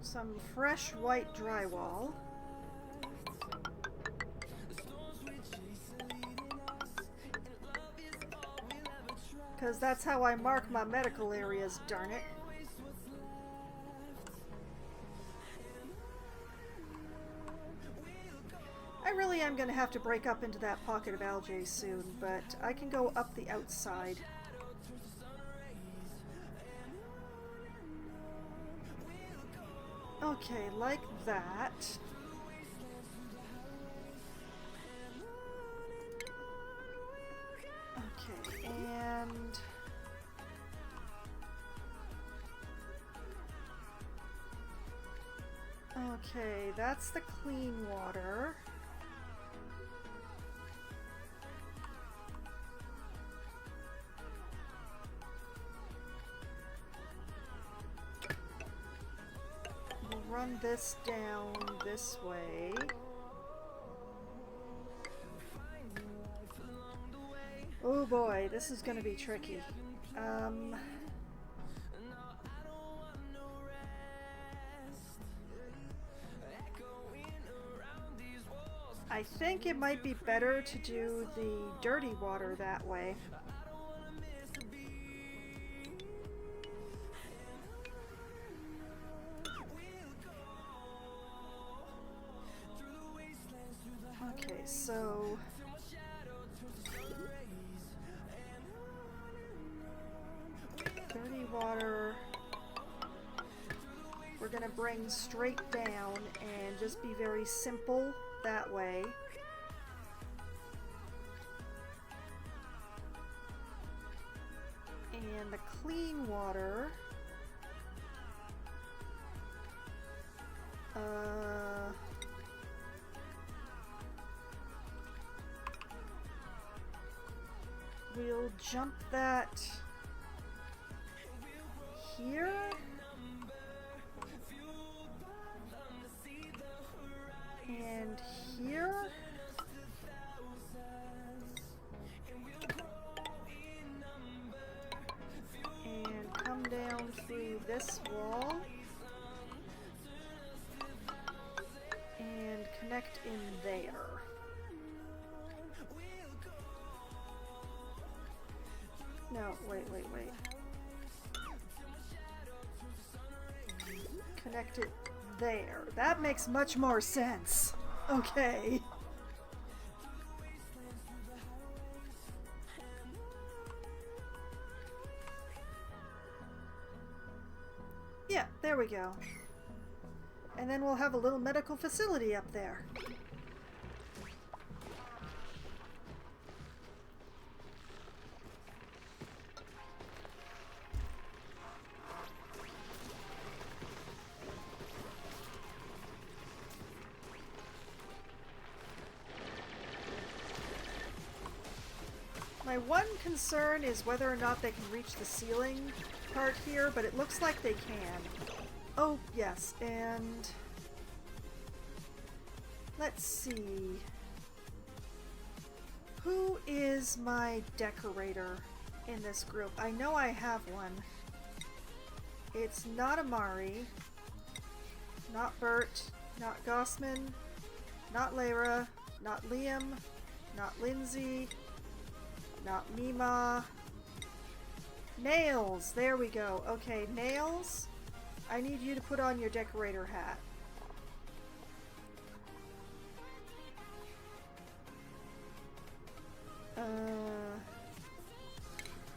some fresh white drywall. Because that's how I mark my medical areas, darn it. I really am going to have to break up into that pocket of algae soon, but I can go up the outside. Okay, like that. Okay, and... okay, that's the clean water. Run this down this way. Oh boy, this is going to be tricky. I think it might be better to do the dirty water that way. gonna bring straight down and just be very simple that way. And the clean water, we'll jump that here. And here. And come down through this wall. And connect in there. No, wait. Connect it there. That makes much more sense. Okay. Yeah, there we go. And then we'll have a little medical facility up there. My one concern is whether or not they can reach the ceiling part here, but it looks like they can. Oh, yes, and let's see. Who is my decorator in this group? I know I have one. It's not Amari, not Bert, not Gossman, not Layra, not Liam, not Lindsay, not Mima. Nails! There we go. Okay, Nails, I need you to put on your decorator hat.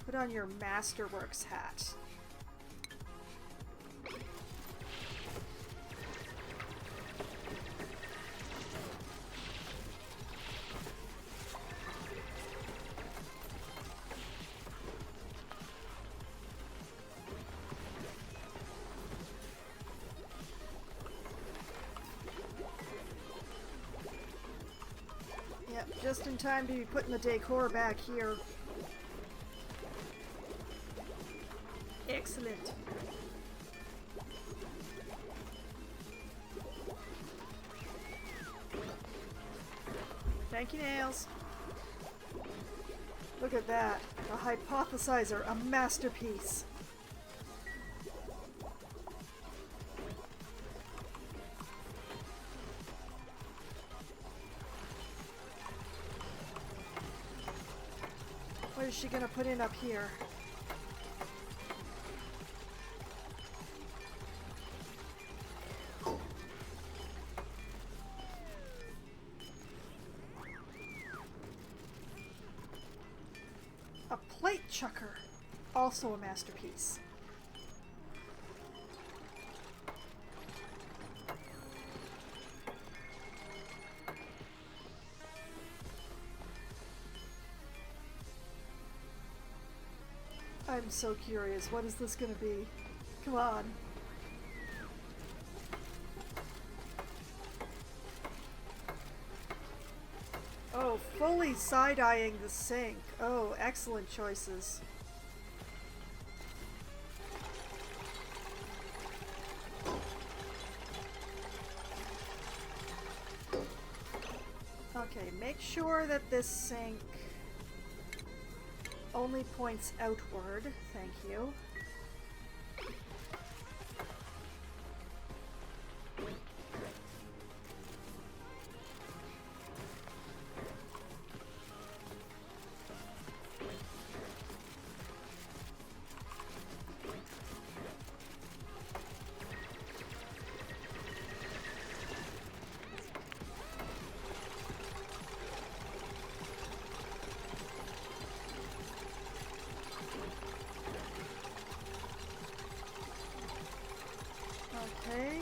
Put on your Masterworks hat. Yep, just in time to be putting the decor back here. Excellent. Thank you, Nails. Look at that. The Hypothesizer, a masterpiece. What is she gonna put in up here? A plate chucker, also a masterpiece. I'm so curious. What is this gonna be? Come on. Oh, fully side-eyeing the sink. Oh, excellent choices. Okay, make sure that this sink only points outward. Thank you. Okay.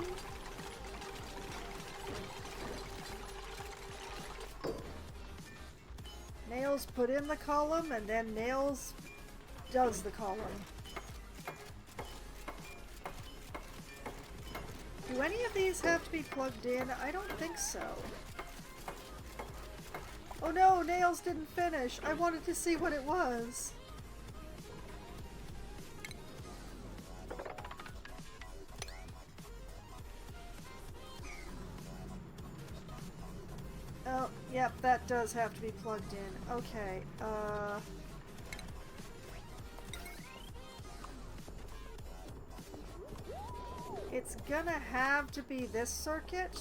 Nails put in the column, and then Nails does the column. Do any of these have to be plugged in? I don't think so. Oh no, Nails didn't finish. I wanted to see what it was. Oh, yep, that does have to be plugged in. Okay, it's gonna have to be this circuit.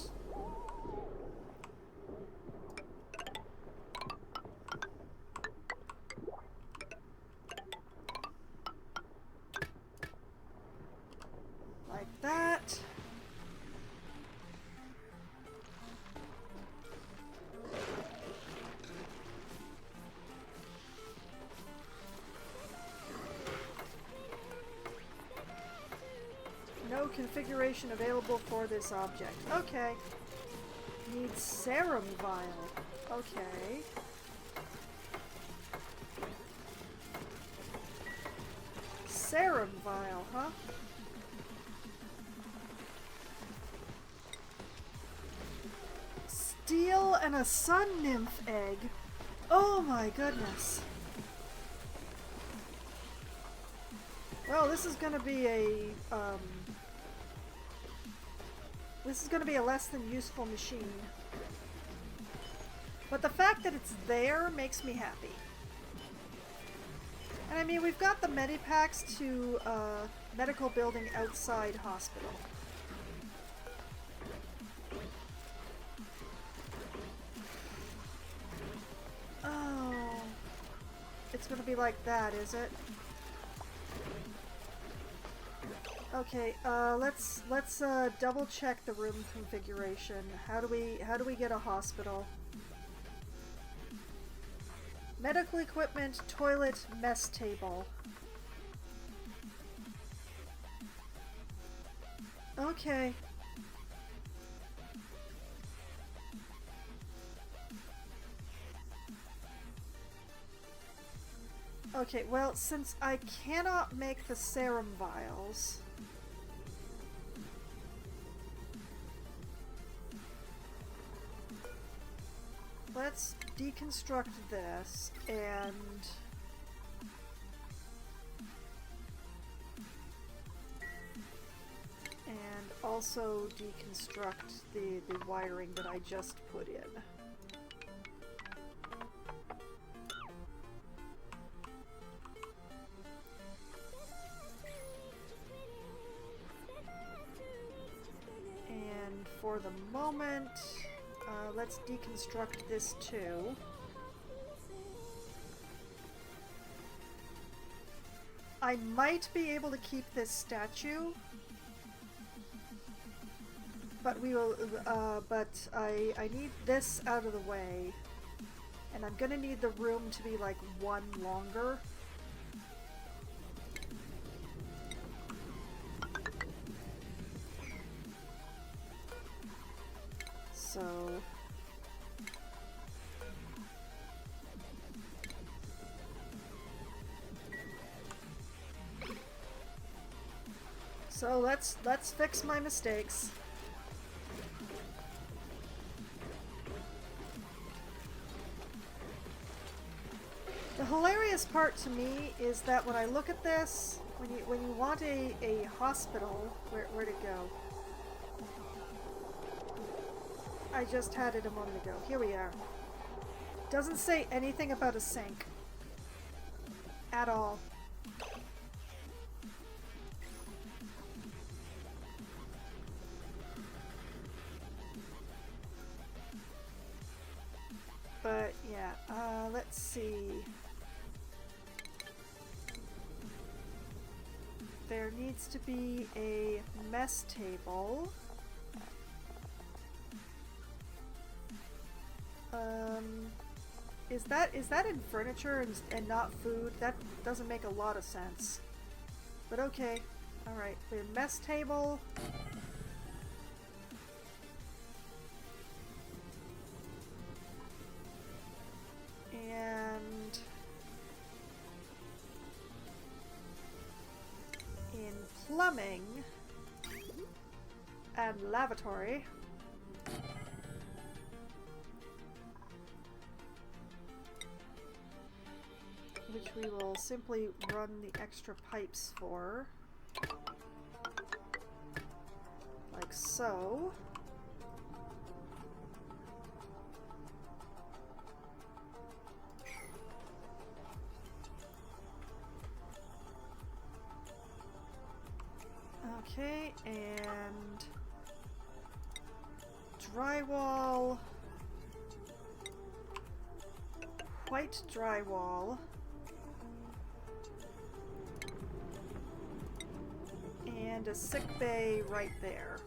Like that. No configuration available for this object. Okay. Needs serum vial. Okay. Serum vial, huh? Steel and a sun nymph egg. Oh my goodness. Well, this is gonna be a, this is gonna be a less than useful machine. But the fact that it's there makes me happy. And I mean, we've got the medipacks to, medical building outside hospital. Oh. It's gonna be like that, is it? Okay, let's double check the room configuration. How do we get a hospital? Medical equipment, toilet, mess table. Okay. Okay, well, since I cannot make the serum vials, let's deconstruct this and also deconstruct the wiring that I just put in. And for the moment, let's deconstruct this too. I might be able to keep this statue, but we will. But I need this out of the way, and I'm gonna need the room to be like one longer. So let's fix my mistakes. The hilarious part to me is that when I look at this, when you want a hospital, where'd it go? I just had it a moment ago. Here we are. Doesn't say anything about a sink. At all. But yeah, let's see. There needs to be a mess table. Is that in furniture and not food? That doesn't make a lot of sense. But okay. Alright, the mess table. plumbing and lavatory. Which we will simply run the extra pipes for. Like so. Okay, and drywall, white drywall, and a sick bay right there.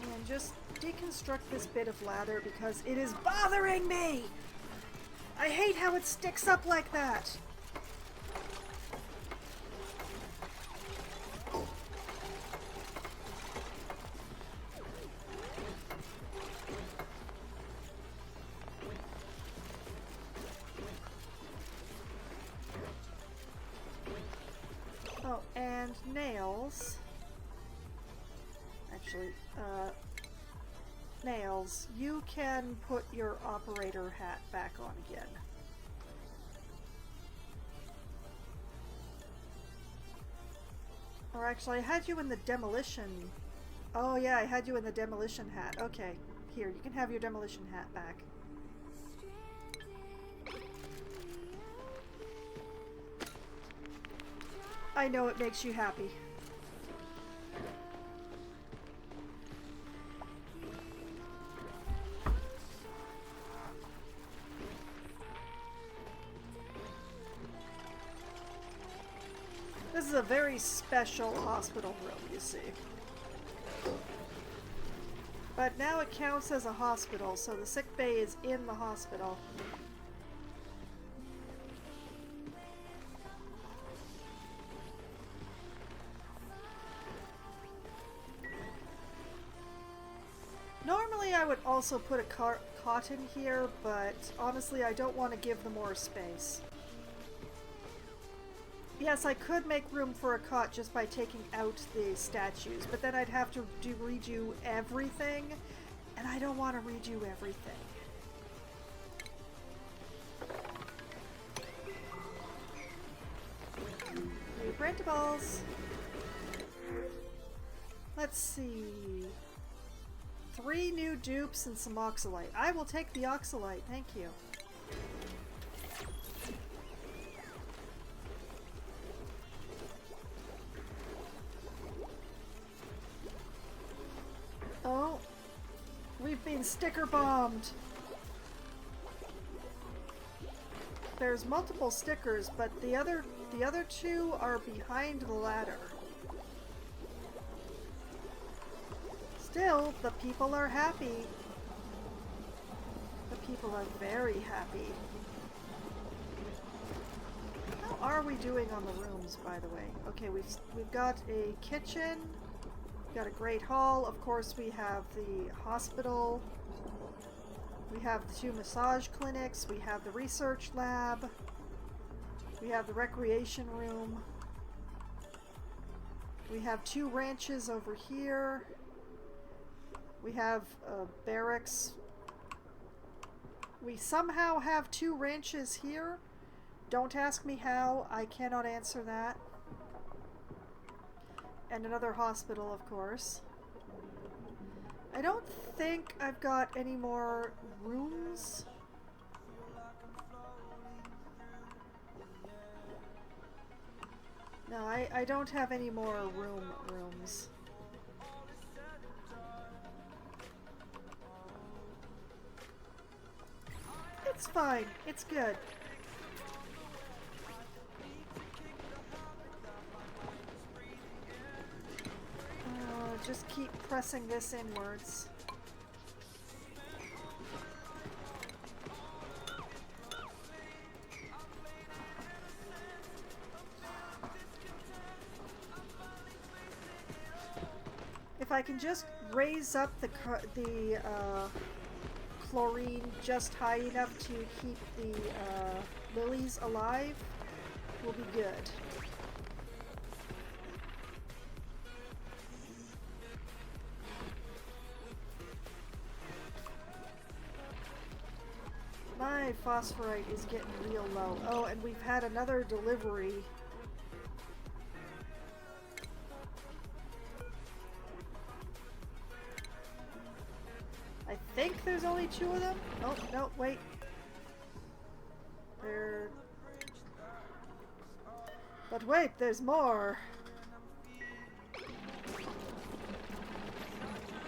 And just deconstruct this bit of ladder because it is bothering me! I hate how it sticks up like that! Oh, and nails. Actually, Nails, you can put your operator hat back on again. Or actually, I had you in the demolition. Oh yeah, I had you in the demolition hat. Okay, here, you can have your demolition hat back. I know it makes you happy. This is a very special hospital room, you see. But now it counts as a hospital, so the sick bay is in the hospital. Normally I would also put a cot in here, but honestly I don't want to give them more space. Yes, I could make room for a cot just by taking out the statues, but then I'd have to redo everything, and I don't want to redo everything. New printables! Let's see... 3 new dupes and some oxalite. I will take the oxalite, thank you. Oh, we've been sticker bombed. There's multiple stickers, but the other 2 are behind the ladder. Still, the people are happy. The people are very happy. How are we doing on the rooms, by the way? Okay, we've got a kitchen. We've got a great hall. Of course, we have the hospital. We have the 2 massage clinics. We have the research lab. We have the recreation room. We have 2 ranches over here. We have barracks. We somehow have 2 ranches here. Don't ask me how. I cannot answer that. And another hospital, of course. I don't think I've got any more rooms. No, I don't have any more rooms. It's fine. It's good. Just keep pressing this inwards. If I can just raise up the chlorine just high enough to keep the lilies alive, we'll be good. My phosphorite is getting real low. Oh, and we've had another delivery. I think there's only 2 of them. Oh, no, wait. But wait, there's more.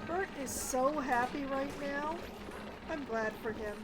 Bert is so happy right now. I'm glad for him.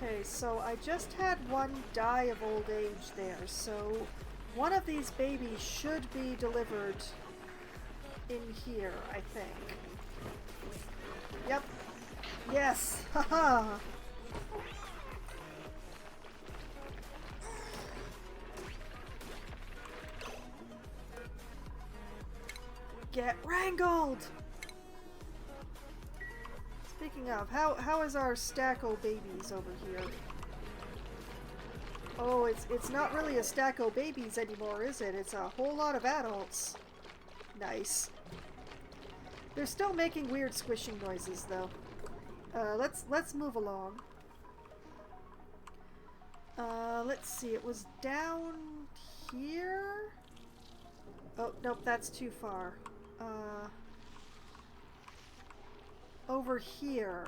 Okay, so I just had one die of old age there, so one of these babies should be delivered in here, I think. Yep. Yes! Haha! Get wrangled! Speaking of, how is our stack o' babies over here? Oh, it's not really a stack o' babies anymore, is it? It's a whole lot of adults. Nice. They're still making weird squishing noises, though. Let's move along. Let's see. It was down here. Oh nope, that's too far. Over here.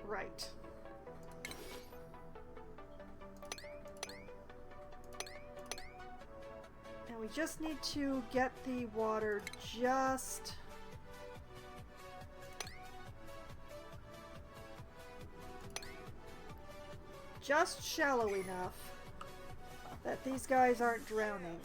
Right. And we just need to get the water just shallow enough that these guys aren't drowning.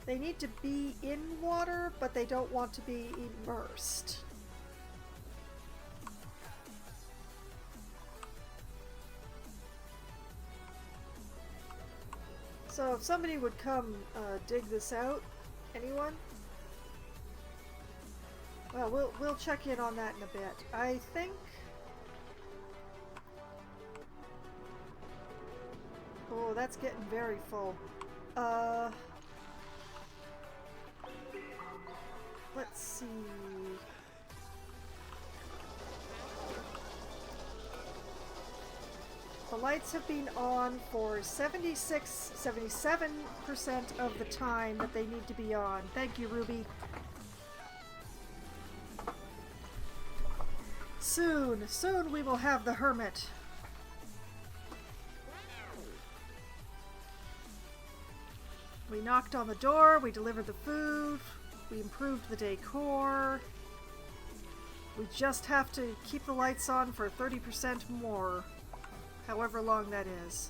They need to be in water, but they don't want to be immersed. So if somebody would come dig this out, anyone? Well, we'll check in on that in a bit. I think. Oh, that's getting very full. Let's see. The lights have been on for 77% of the time that they need to be on. Thank you, Ruby. Soon we will have the hermit. We knocked on the door, we delivered the food, we improved the decor. We just have to keep the lights on for 30% more, however long that is.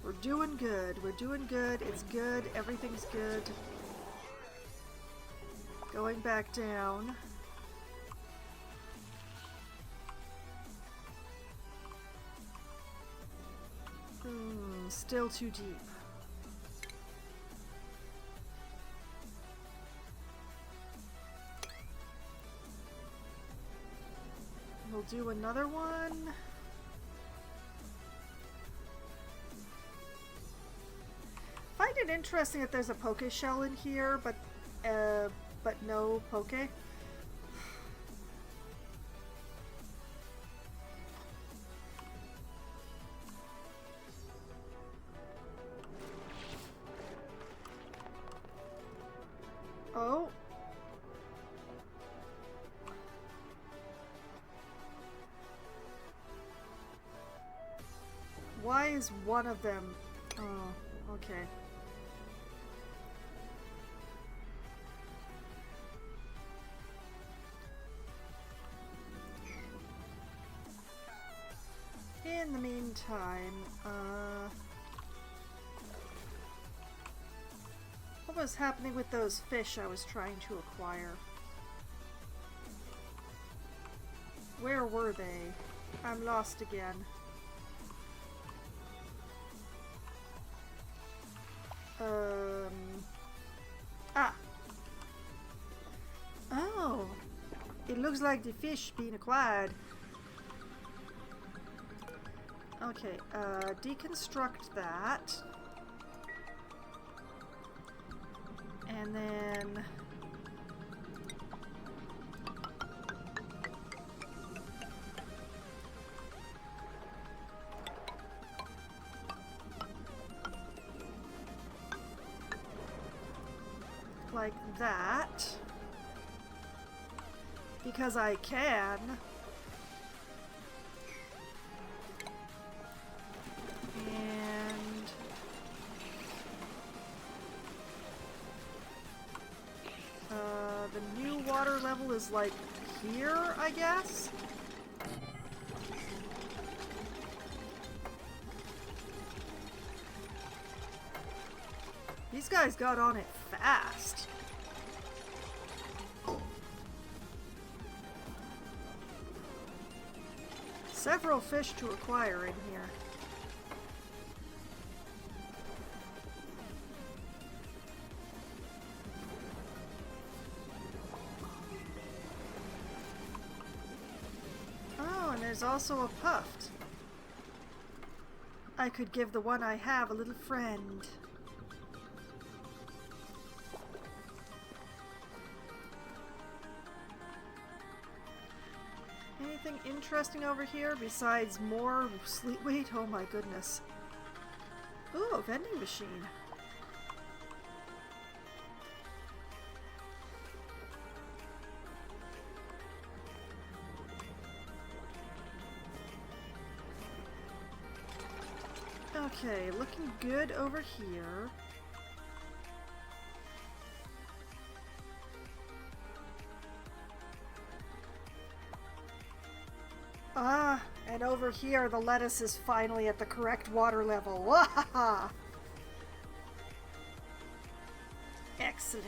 We're doing good, it's good, everything's good. Going back down. Still too deep. We'll do another one. Find it interesting that there's a poke shell in here, but no poke. Oh, why is one of them... Oh, okay. In the meantime, what was happening with those fish I was trying to acquire? Where were they? I'm lost again. Ah! Oh! It looks like the fish being acquired. Okay, deconstruct that. And then... like that. Because I can. And the new water level is like here, I guess? These guys got on it fast. Several fish to acquire in here. Oh, and there's also a puffed. I could give the one I have a little friend. Anything interesting over here besides more sleep weight? Oh my goodness. Ooh, a vending machine. Okay, looking good over here. Ah, and over here the lettuce is finally at the correct water level. Wahaha! Excellent.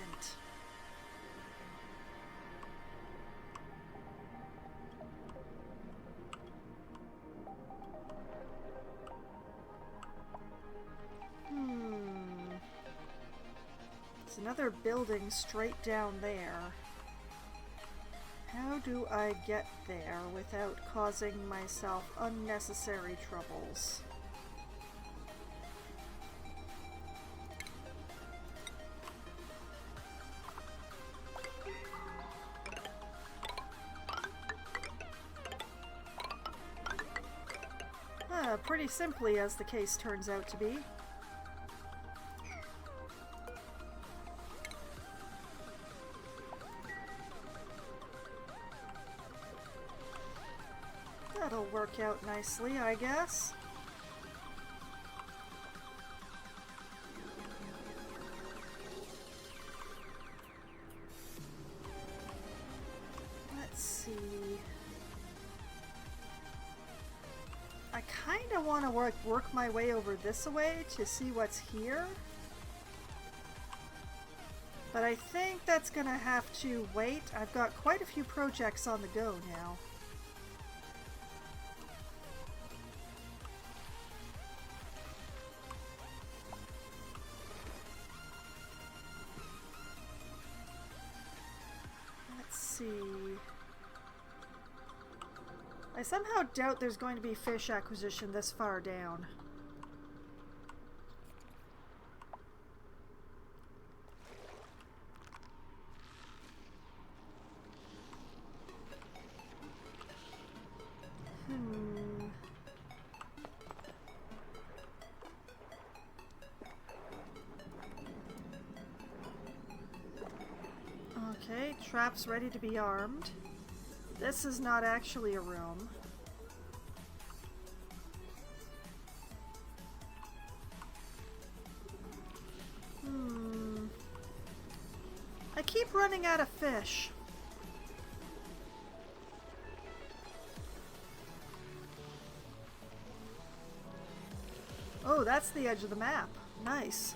It's another building straight down there. How do I get there without causing myself unnecessary troubles? Pretty simply, as the case turns out to be. That'll work out nicely, I guess. Let's see. I kind of want to work my way over this way to see what's here. But I think that's gonna have to wait. I've got quite a few projects on the go now. Let's see. I somehow doubt there's going to be fish acquisition this far down. Okay, traps ready to be armed. This is not actually a room. keep running out of fish. Oh, that's the edge of the map. Nice.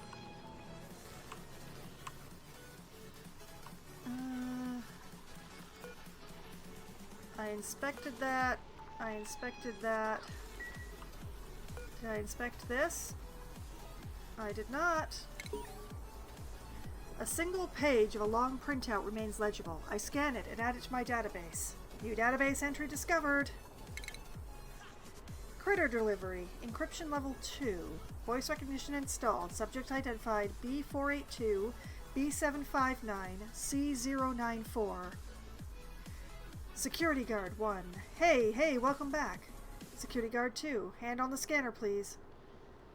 I inspected that. I inspected that. Did I inspect this? I did not. A single page of a long printout remains legible. I scan it and add it to my database. New database entry discovered. Critter delivery. Encryption level 2. Voice recognition installed. Subject identified B482 B759 C094. Security guard 1. Hey, welcome back. Security guard 2. Hand on the scanner, please.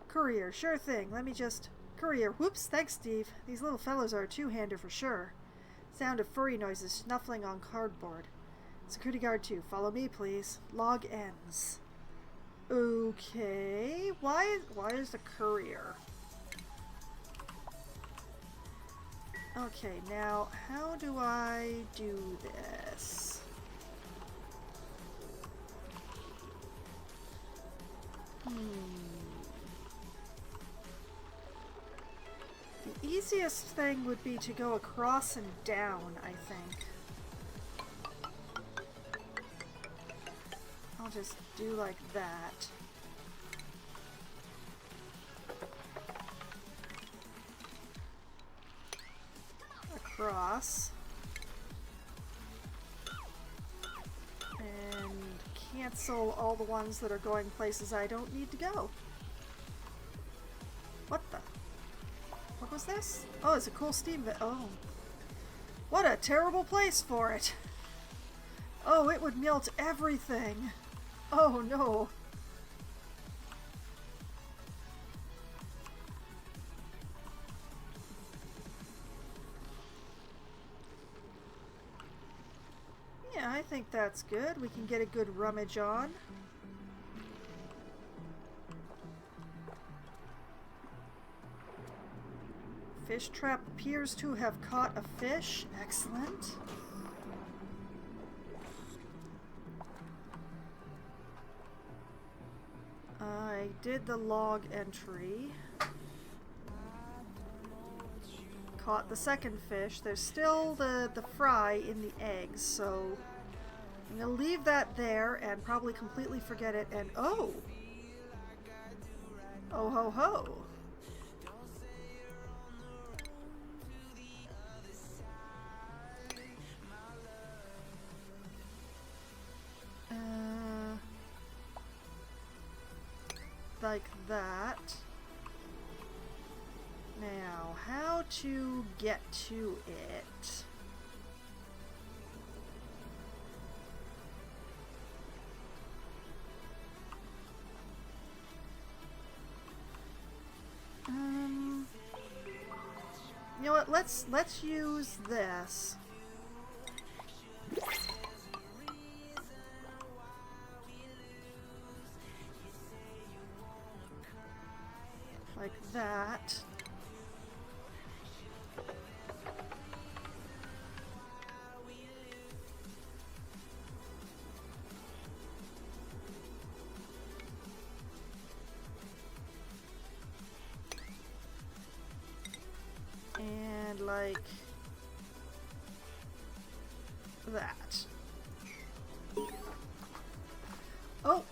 Courier. Sure thing. Let me just... Courier. Whoops. Thanks, Steve. These little fellows are a two-hander for sure. Sound of furry noises snuffling on cardboard. Security guard 2. Follow me, please. Log ends. Okay. Why is the courier? Okay, now how do I do this? The easiest thing would be to go across and down, I think. I'll just do like that. Across. And cancel all the ones that are going places I don't need to go. What the? What was this? Oh, it's a cool steam bit. Oh. What a terrible place for it. Oh, it would melt everything. Oh no. Yeah, I think that's good. We can get a good rummage on. Fish trap appears to have caught a fish. Excellent. I did the log entry. Caught the second fish. There's still the fry in the eggs, so I'm gonna leave that there and probably completely forget it. And oh! Oh ho ho! Like that. Now, how to get to it? You know what? Let's use this. Like that. And like that. Oh!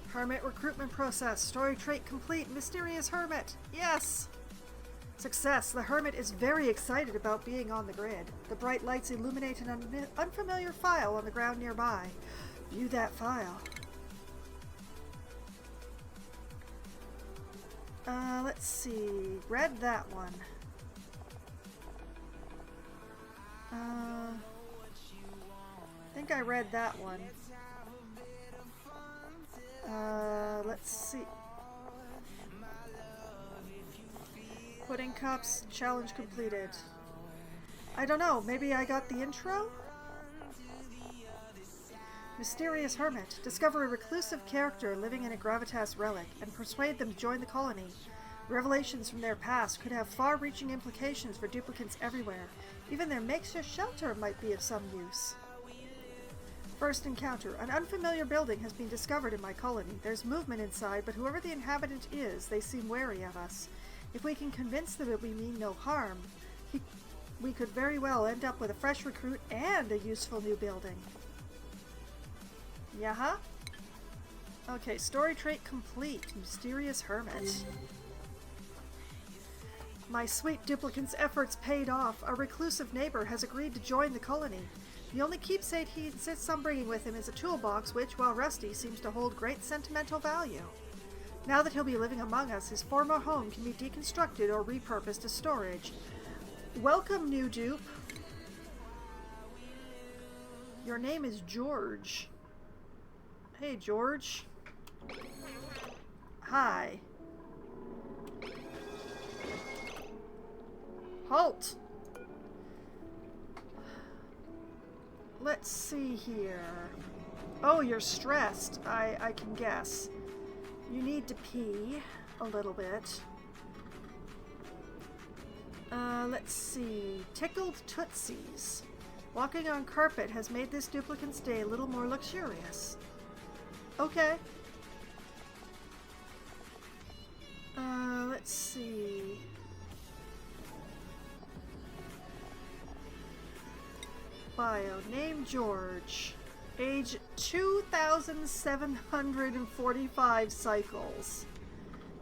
Hermit recruitment process. Story trait complete. Mysterious Hermit. Yes! Success. The Hermit is very excited about being on the grid. The bright lights illuminate an unfamiliar file on the ground nearby. View that file. Let's see. Read that one. I think I read that one. Let's see. Pudding cups, challenge completed. I don't know, maybe I got the intro? Mysterious Hermit. Discover a reclusive character living in a Gravitas relic and persuade them to join the colony. Revelations from their past could have far-reaching implications for duplicants everywhere. Even their makeshift shelter might be of some use. First encounter. An unfamiliar building has been discovered in my colony. There's movement inside, but whoever the inhabitant is, they seem wary of us. If we can convince them that we mean no harm, we could very well end up with a fresh recruit and a useful new building. Yaha? Okay, story trait complete. Mysterious Hermit. My sweet duplicant's efforts paid off. Our reclusive neighbor has agreed to join the colony. The only keepsake he insists on bringing with him is a toolbox which, while rusty, seems to hold great sentimental value. Now that he'll be living among us, his former home can be deconstructed or repurposed as storage. Welcome, new dupe. Your name is George. Hey, George. Hi. Halt! Let's see here. Oh, you're stressed. I can guess. You need to pee a little bit. Let's see. Tickled Tootsies. Walking on carpet has made this duplicant's day a little more luxurious. Okay. Let's see. Bio. Name George. Age 2,745 cycles.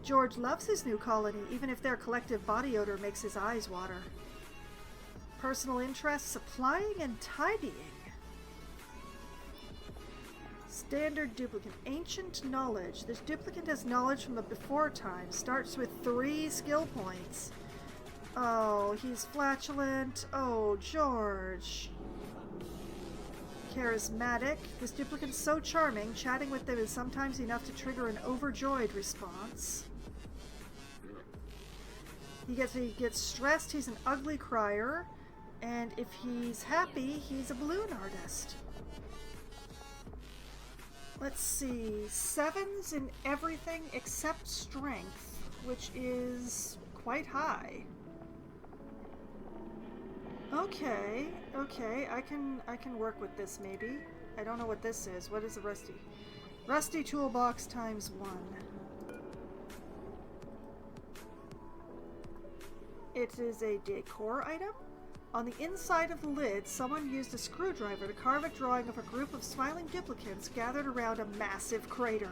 George loves his new colony, even if their collective body odor makes his eyes water. Personal interests: supplying and tidying. Standard duplicant. Ancient knowledge. This duplicant has knowledge from the before time. Starts with 3 skill points. Oh, he's flatulent. Oh, George. Charismatic. This duplicant's so charming, chatting with them is sometimes enough to trigger an overjoyed response. He gets stressed, he's an ugly crier, and if he's happy, he's a balloon artist. Let's see, 7s in everything except strength, which is quite high. Okay, I can work with this maybe. I don't know what this is. What is a rusty? Rusty toolbox times 1. It is a decor item. On the inside of the lid, someone used a screwdriver to carve a drawing of a group of smiling duplicants gathered around a massive crater.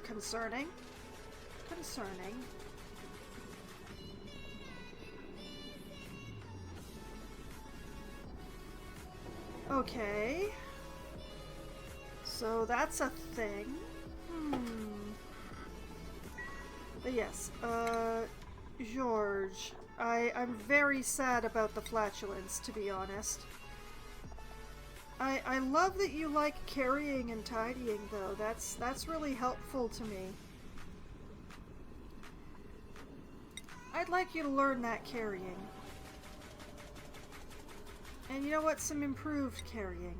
Concerning. Concerning. Okay. So that's a thing. But yes, George. I'm very sad about the flatulence, to be honest. I love that you like carrying and tidying, though. That's really helpful to me. I'd like you to learn that carrying. And you know what? Some improved carrying.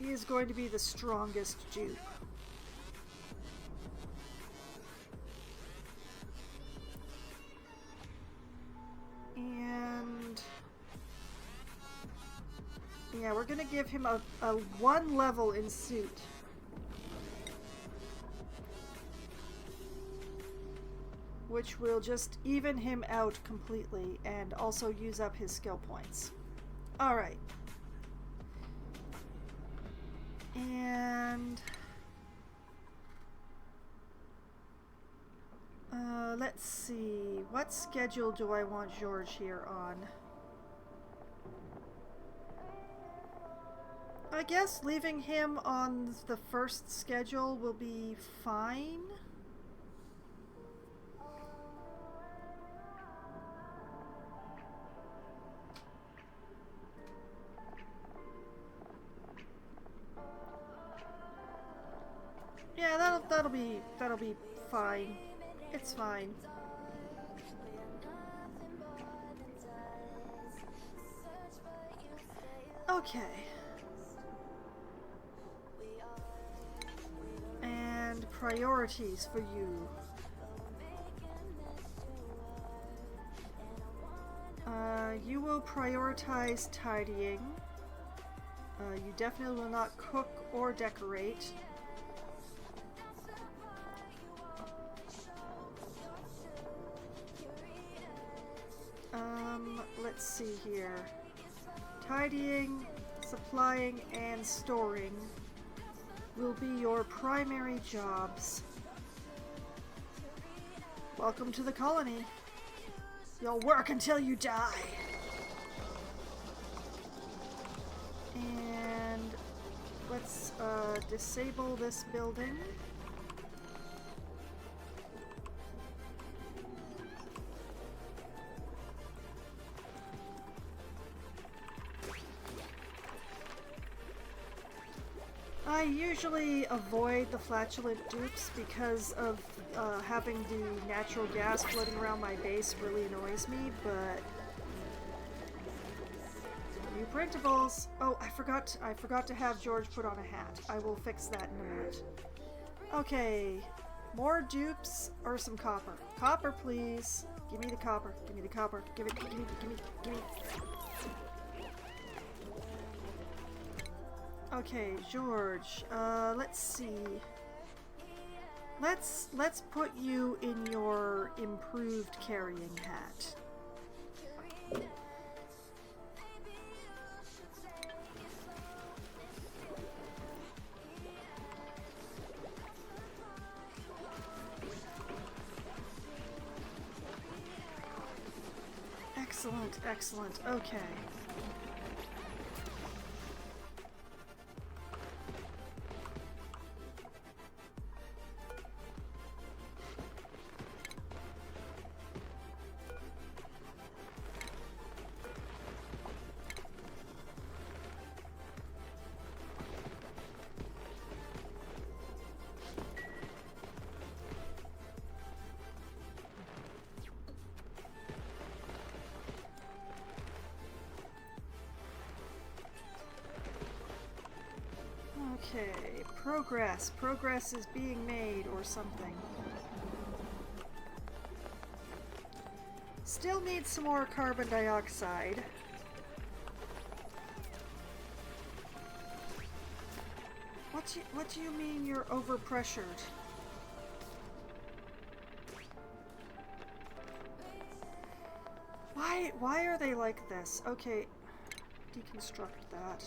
He is going to be the strongest dupe. And yeah, we're gonna give him a 1 level in suit. Which will just even him out completely and also use up his skill points. Alright. And let's see. What schedule do I want George here on? I guess leaving him on the first schedule will be fine. Yeah, that'll be fine. It's fine. Okay. priorities for you. You will prioritize tidying. You definitely will not cook or decorate. Let's see here. Tidying, supplying, and storing will be your primary jobs. Welcome to the colony. You'll work until you die. And let's disable this building. I usually avoid the flatulent dupes because of having the natural gas floating around my base really annoys me, but new printables. Oh, I forgot to have George put on a hat. I will fix that in a minute. Okay, more dupes or some copper. Copper, please. Give me the copper. Give me the copper. Give it. Give me. Give me. Give me. Okay, George, let's see. Let's put you in your improved carrying hat. Excellent, excellent. Okay. Okay, progress. Progress is being made or something. Still need some more carbon dioxide. What do you mean you're overpressured? Why are they like this? Okay, deconstruct that.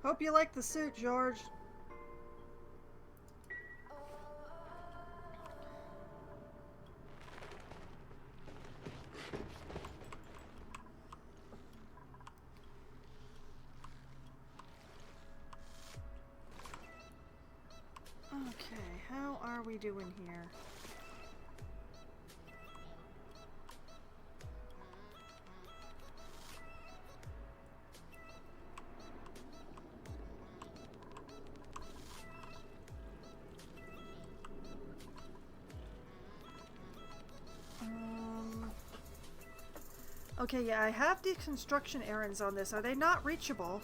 Hope you like the suit, George. Okay, how are we doing here? Okay, yeah, I have deconstruction errands on this. Are they not reachable?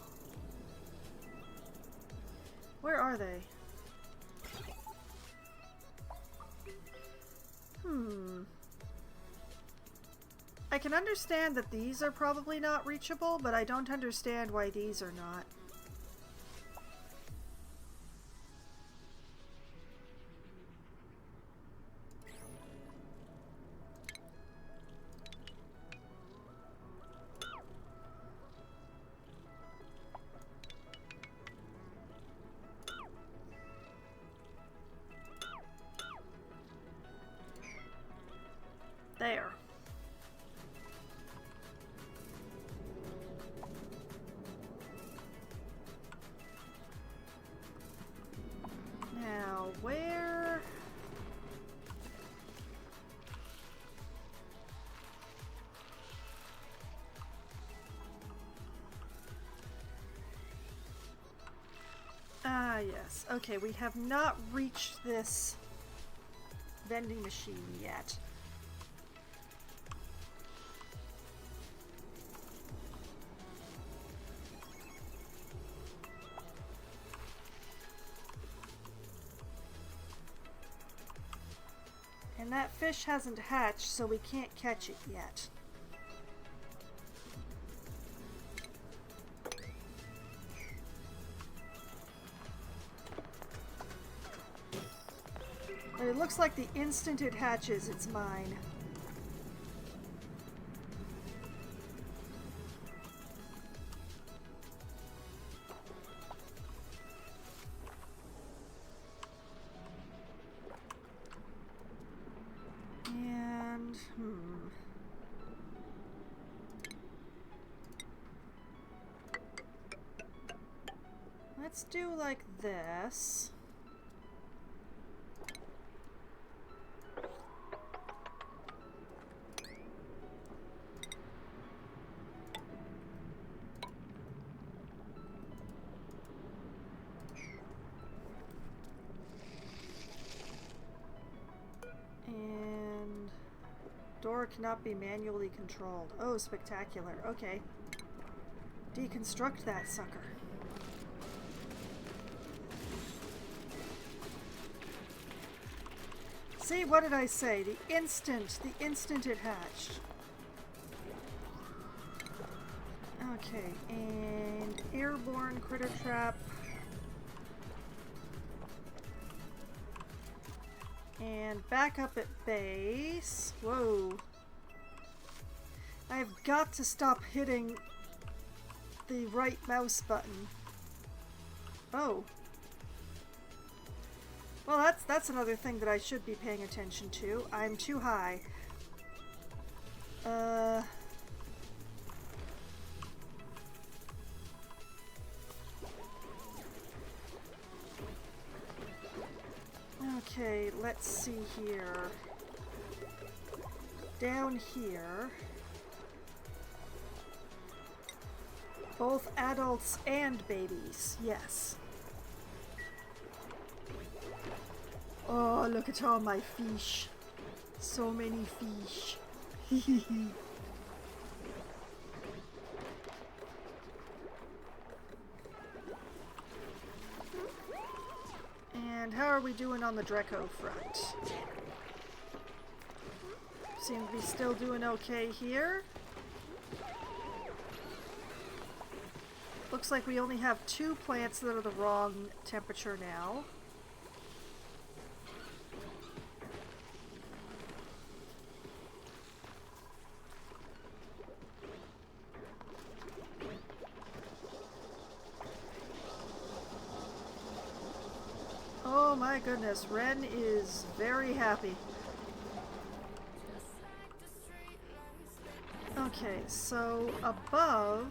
Where are they? I can understand that these are probably not reachable, but I don't understand why these are not. There. Now, where... Ah, yes. Okay, we have not reached this vending machine yet. And that fish hasn't hatched, so we can't catch it yet. But it looks like the instant it hatches, it's mine. And, let's do like this. And door cannot be manually controlled. Oh, spectacular. Okay. Deconstruct that sucker. See, what did I say? The instant it hatched. Okay, and airborne critter trap. And back up at base. Whoa. I've got to stop hitting the right mouse button. Oh. Well, that's another thing that I should be paying attention to. I'm too high. Okay, let's see here. Down here. Both adults and babies, yes. Oh, look at all my fish. So many fish. And how are we doing on the Dreco front? Seem to be still doing okay here. Looks like we only have 2 plants that are the wrong temperature now. Oh my goodness, Ren is very happy. Okay, so above...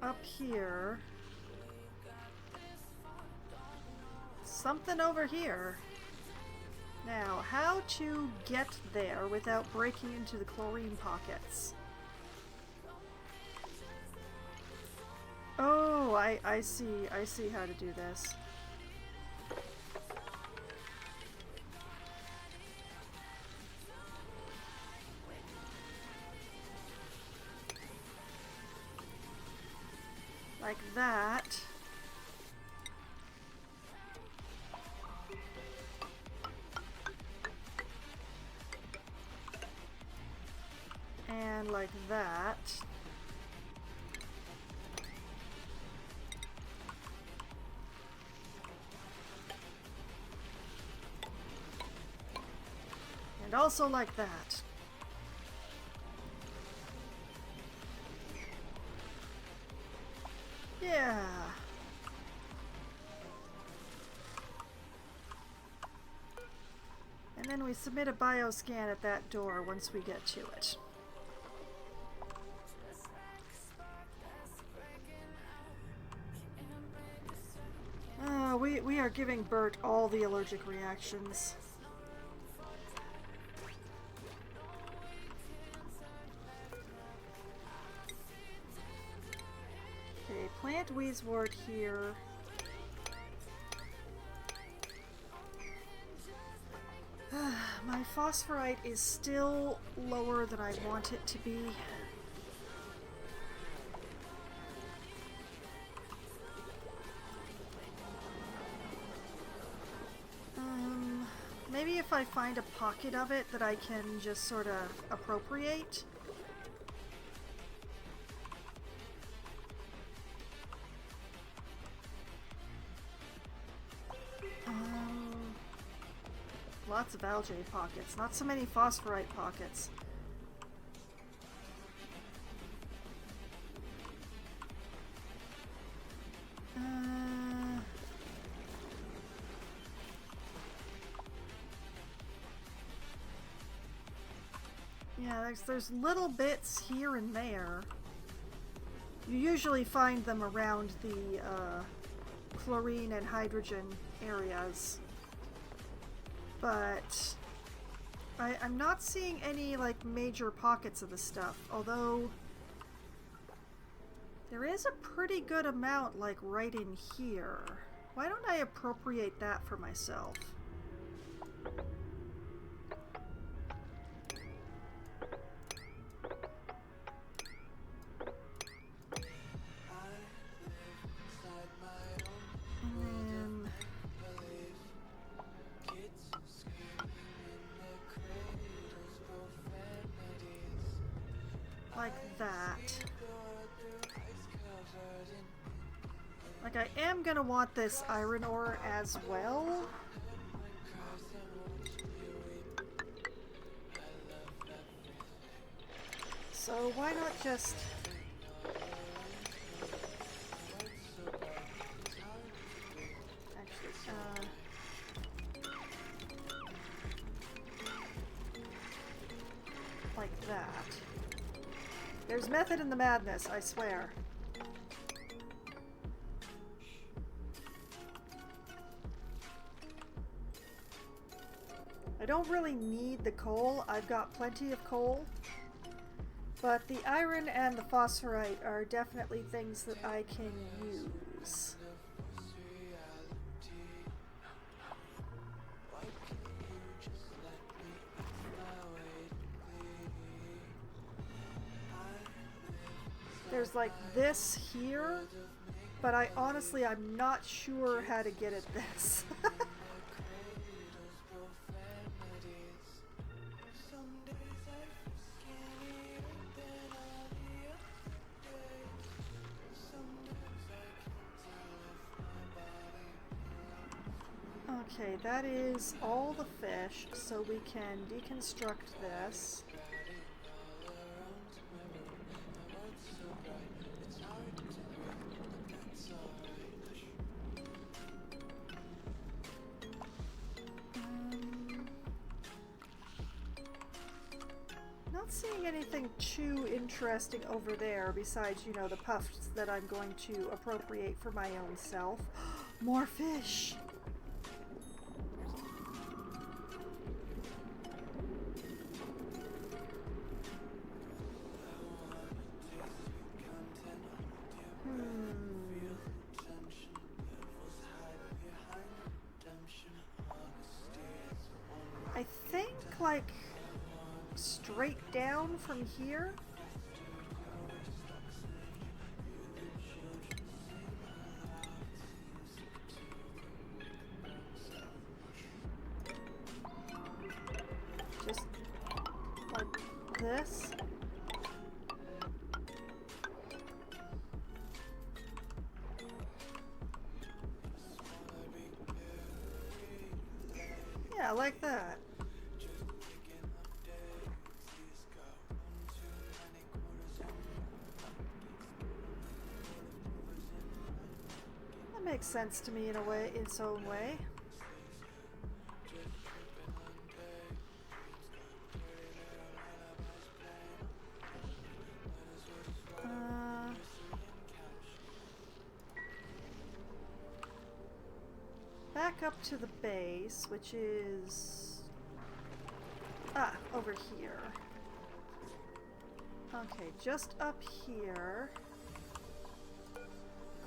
up here... something over here. Now, how to get there without breaking into the chlorine pockets? Oh, I see how to do this. Like that. And like that. And also like that. Yeah. And then we submit a bioscan at that door once we get to it. We are giving Bert all the allergic reactions. Okay, plant Wheezewort here. My phosphorite is still lower than I want it to be. Maybe if I find a pocket of it that I can just sort of appropriate. Lots of algae pockets, not so many phosphorite pockets. Yeah, there's little bits here and there. You usually find them around the chlorine and hydrogen areas. But I'm not seeing any like major pockets of the stuff, although there is a pretty good amount like right in here. Why don't I appropriate that for myself? Like that. Like I am gonna want this iron ore as well. So why not just... Actually, like that. There's method in the madness, I swear. I don't really need the coal. I've got plenty of coal. But the iron and the phosphorite are definitely things that I can use. There's like this here, but I honestly, I'm not sure how to get at this. Okay, that is all the fish, so we can deconstruct this. Not seeing anything too interesting over there besides, you know, the puffs that I'm going to appropriate for my own self. More fish! I think, like, straight down from here? Just like this? Yeah, like that. That makes sense to me in a way, in its own way. Back up to the base, which is... over here. Okay, just up here.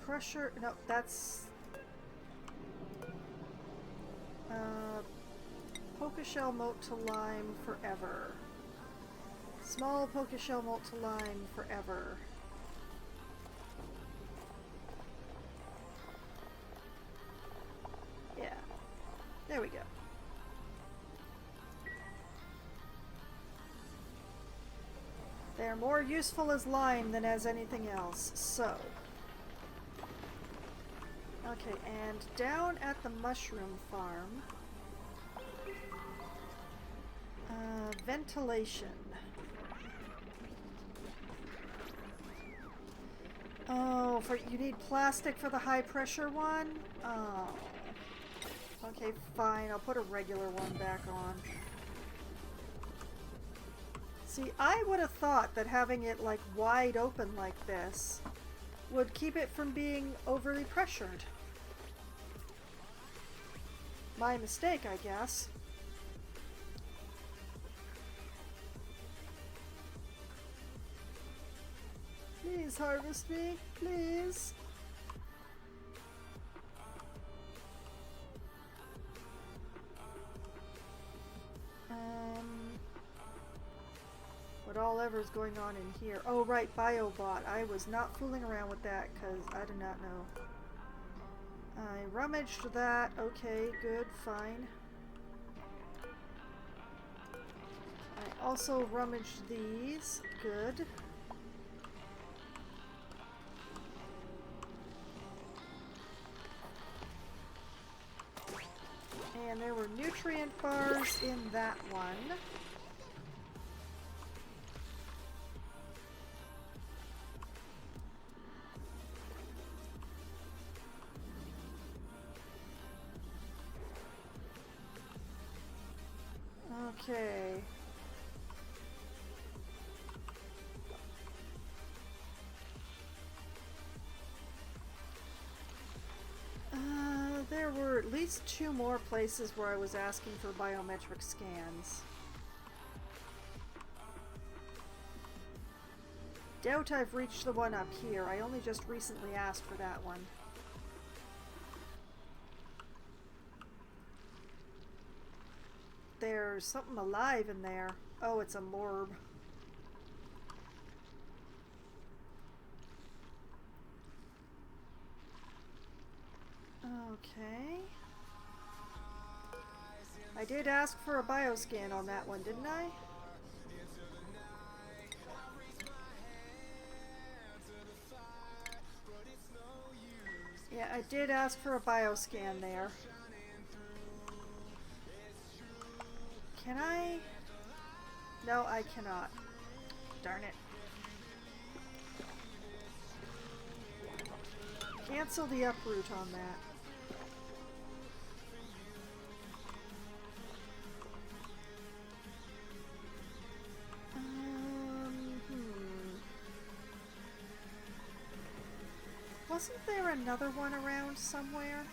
Crusher... No, that's... Poker shell moat to lime forever. Small poker shell moat to lime forever. Yeah. There we go. They're more useful as lime than as anything else, so. Okay, and down at the mushroom farm, ventilation. Oh, you need plastic for the high pressure one? Oh. Okay, fine, I'll put a regular one back on. See, I would have thought that having it like wide open like this would keep it from being overly pressured. My mistake, I guess. Please harvest me, please. What all ever is going on in here? Oh, right, Biobot. I was not fooling around with that because I did not know. I rummaged that. Okay, good, fine. I also rummaged these. Good. And there were nutrient bars in that one. Okay. There were at least 2 more places where I was asking for biometric scans. Doubt I've reached the one up here. I only just recently asked for that one. There's something alive in there. Oh, it's a morb. Okay. I did ask for a bioscan on that one, didn't I? Yeah, I did ask for a bioscan there. Can I? No, I cannot. Darn it. Cancel the uproot on that. Wasn't there another one around somewhere?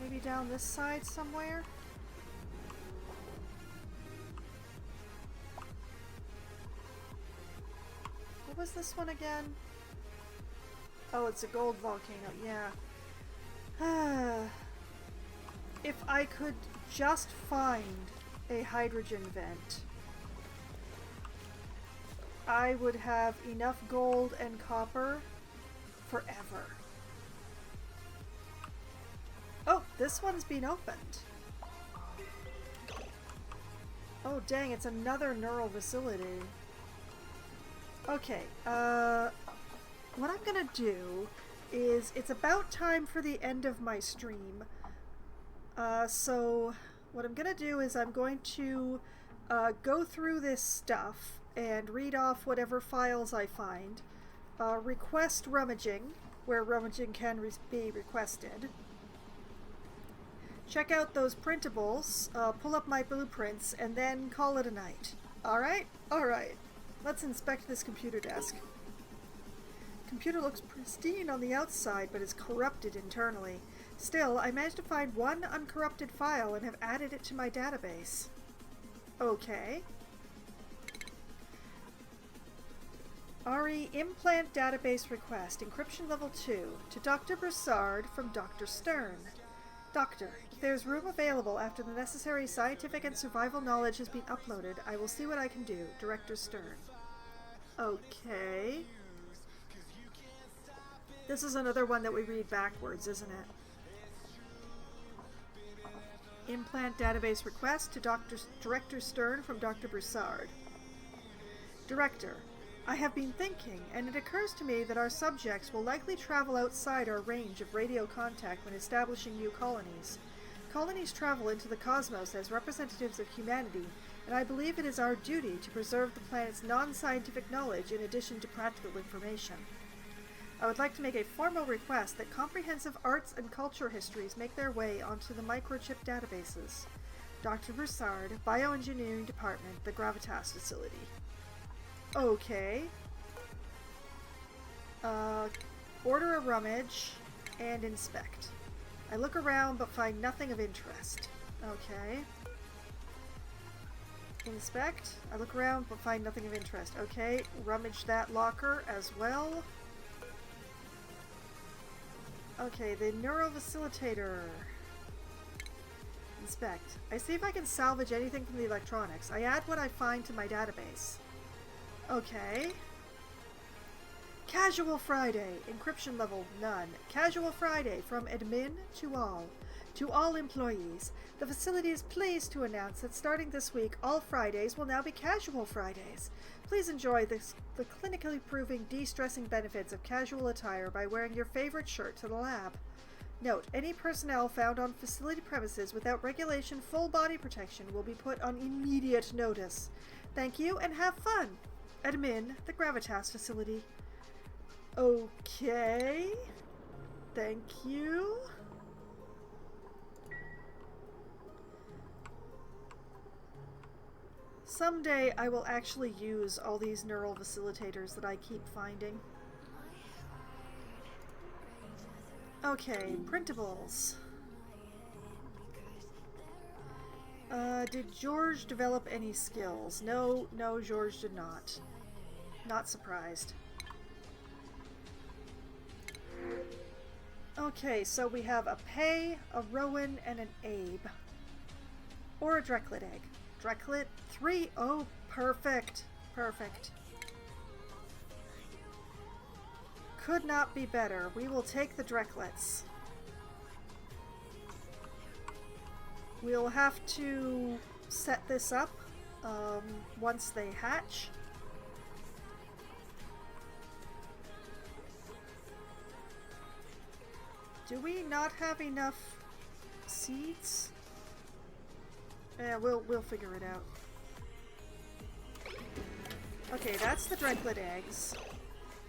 Maybe down this side somewhere? What was this one again? Oh, it's a gold volcano, yeah. If I could just find a hydrogen vent, I would have enough gold and copper forever. Oh, this one's been opened. Oh dang, it's another neural facility. Okay, what I'm gonna do is, it's about time for the end of my stream. So what I'm gonna do is I'm going to go through this stuff and read off whatever files I find. Request rummaging, where rummaging can be requested. Check out those printables, pull up my blueprints, and then call it a night. Alright? Alright. Let's inspect this computer desk. Computer looks pristine on the outside, but is corrupted internally. Still, I managed to find one uncorrupted file and have added it to my database. Okay. RE Implant Database Request, Encryption Level 2, to Dr. Broussard from Dr. Stern. Doctor, if there is room available after the necessary scientific and survival knowledge has been uploaded, I will see what I can do. Director Stern. Okay. This is another one that we read backwards, isn't it? Implant database request to Director Stern from Dr. Broussard. Director, I have been thinking, and it occurs to me that our subjects will likely travel outside our range of radio contact when establishing new colonies. Colonies travel into the cosmos as representatives of humanity, and I believe it is our duty to preserve the planet's non-scientific knowledge in addition to practical information. I would like to make a formal request that comprehensive arts and culture histories make their way onto the microchip databases. Dr. Broussard, Bioengineering Department, the Gravitas Facility. Okay. Order a rummage and inspect. I look around but find nothing of interest. Okay. Inspect. I look around but find nothing of interest. Okay. Rummage that locker as well. Okay, the neurovacilitator. Inspect. I see if I can salvage anything from the electronics. I add what I find to my database. Okay. Casual Friday. Encryption level none. Casual Friday from admin to all. To all employees. The facility is pleased to announce that starting this week, all Fridays will now be Casual Fridays. Please enjoy the clinically proving de-stressing benefits of casual attire by wearing your favorite shirt to the lab. Note, any personnel found on facility premises without regulation full body protection will be put on immediate notice. Thank you and have fun. Admin, the Gravitas Facility. Okay. Thank you. Someday I will actually use all these neural facilitators that I keep finding. Okay, printables. Did George develop any skills? No, George did not. Not surprised. Okay, so we have a Pei, a Rowan, and an Abe. Or a Dreklet egg. Dreklet 3. Oh, perfect. Perfect. Could not be better. We will take the Dreklets. We'll have to set this up once they hatch. Do we not have enough seeds? Yeah, we'll figure it out. Okay, that's the Dreklet eggs.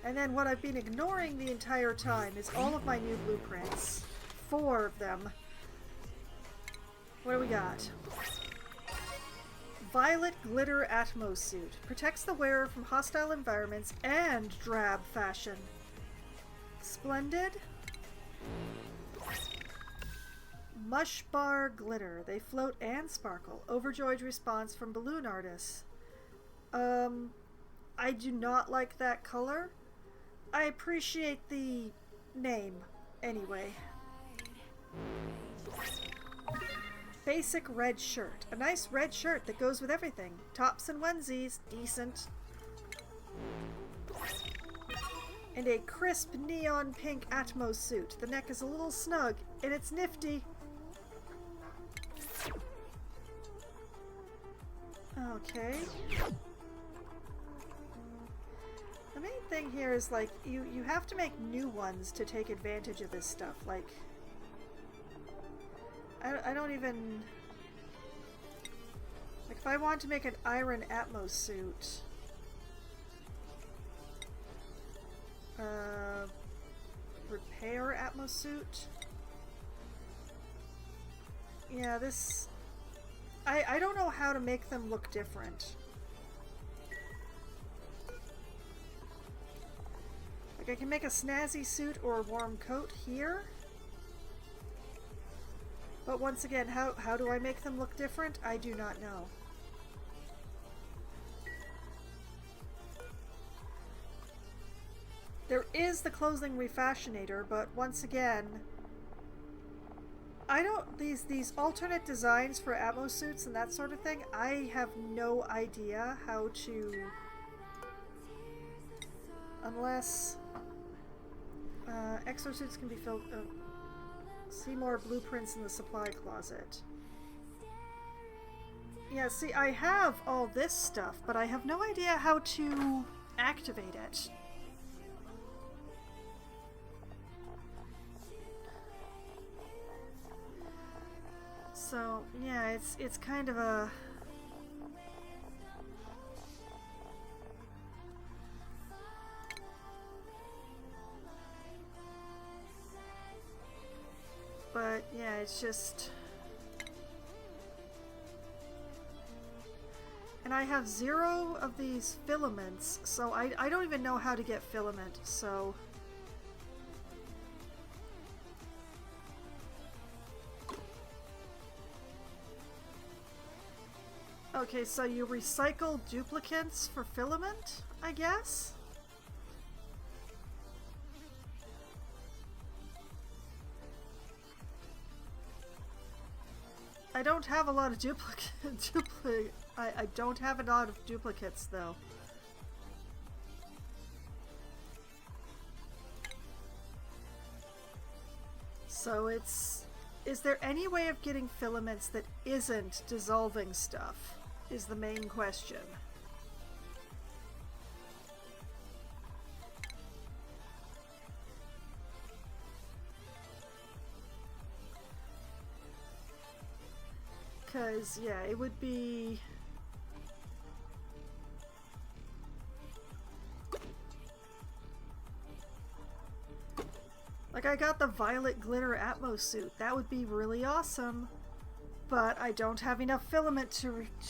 And then what I've been ignoring the entire time is all of my new blueprints. 4 of them. What do we got? Violet Glitter Atmos Suit. Protects the wearer from hostile environments and drab fashion. Splendid. Mush Bar Glitter. They float and sparkle. Overjoyed response from balloon artists. I do not like that color. I appreciate the name, anyway. Basic red shirt. A nice red shirt that goes with everything. Tops and onesies. Decent. And a crisp neon pink Atmos suit. The neck is a little snug, and it's nifty. Okay. The main thing here is, like, you have to make new ones to take advantage of this stuff. Like, I don't even... Like, if I want to make an iron Atmos suit... repair Atmos suit? Yeah, this... I don't know how to make them look different. Like, I can make a snazzy suit or a warm coat here. But once again, how do I make them look different? I do not know. There is the clothing refashionator, but once again, I don't... These alternate designs for Atmos suits and that sort of thing, I have no idea how to... Unless... exosuits can be filled... see more blueprints in the supply closet. Yeah, see, I have all this stuff, but I have no idea how to activate it. So, yeah, it's kind of a... But, yeah, it's just... And I have 0 of these filaments, so I don't even know how to get filament, so... Okay, so you recycle duplicates for filament, I guess? I don't have a lot of I don't have a lot of duplicates, though. So it's... Is there any way of getting filaments that isn't dissolving stuff? Is the main question. Because, yeah, it would be... Like, I got the Violet Glitter Atmos suit. That would be really awesome. But I don't have enough filament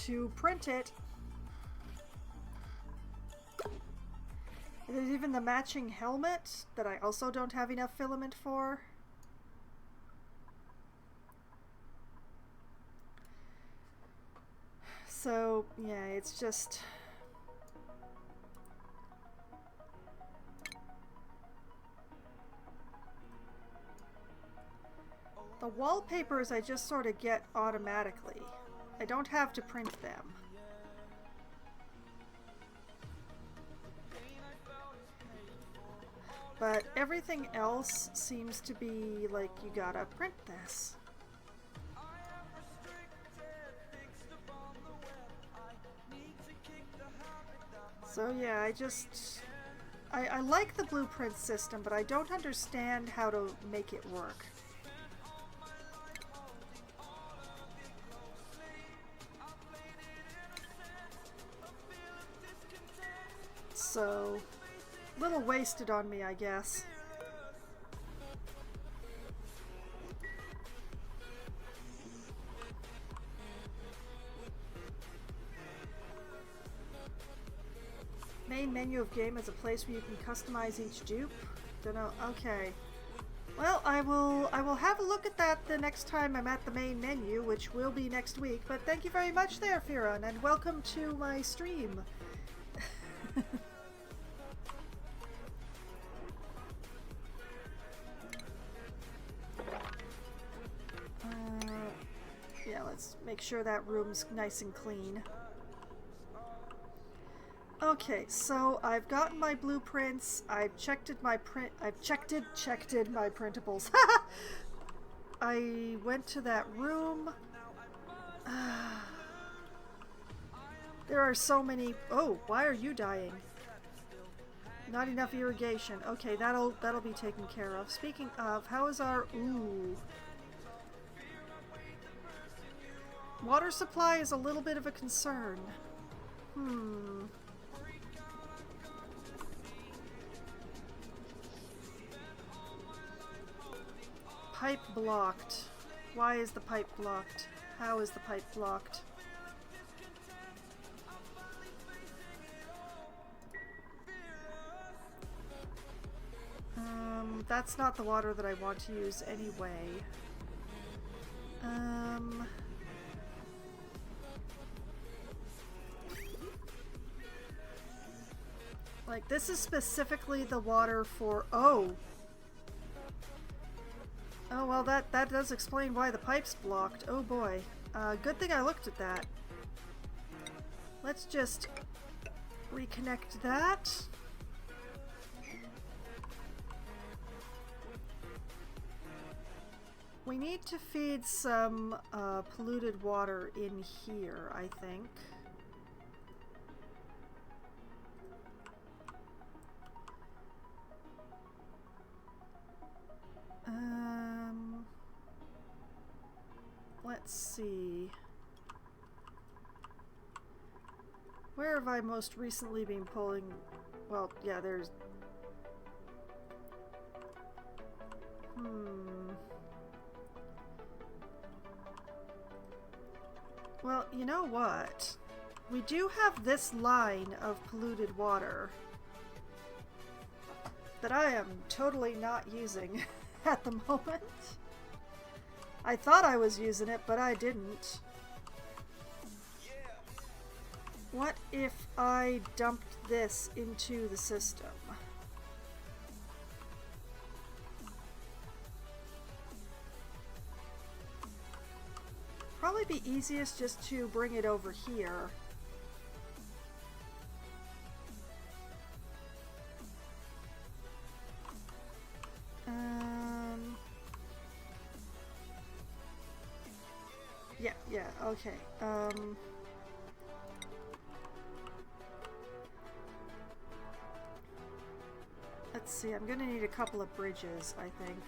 to print it. There's even the matching helmet that I also don't have enough filament for. So, yeah, it's just... The wallpapers I just sort of get automatically. I don't have to print them. But everything else seems to be like you gotta print this. So yeah, I like the blueprint system, but I don't understand how to make it work. So, a little wasted on me, I guess. Main menu of game is a place where you can customize each dupe. Dunno. Okay. Well, I will have a look at that the next time I'm at the main menu, which will be next week. But thank you very much there, Firon, and welcome to my stream. Yeah, let's make sure that room's nice and clean. Okay, so I've gotten my blueprints. I've checked my printables. I went to that room. There are so many. Oh, why are you dying? Not enough irrigation. Okay, that'll be taken care of. Speaking of, how is our water supply is a little bit of a concern. Pipe blocked. Why is the pipe blocked? How is the pipe blocked? That's not the water that I want to use anyway. Like, this is specifically the water for... Oh! Oh, well, that does explain why the pipe's blocked. Oh boy. Good thing I looked at that. Let's just reconnect that. We need to feed some polluted water in here, I think. Let's see. Where have I most recently been pulling? Well, yeah, there's... Well, you know what? We do have this line of polluted water that I am totally not using at the moment. I thought I was using it, but I didn't. What if I dumped this into the system? Probably be easiest just to bring it over here. Yeah, okay. Let's see, I'm gonna need a couple of bridges, I think.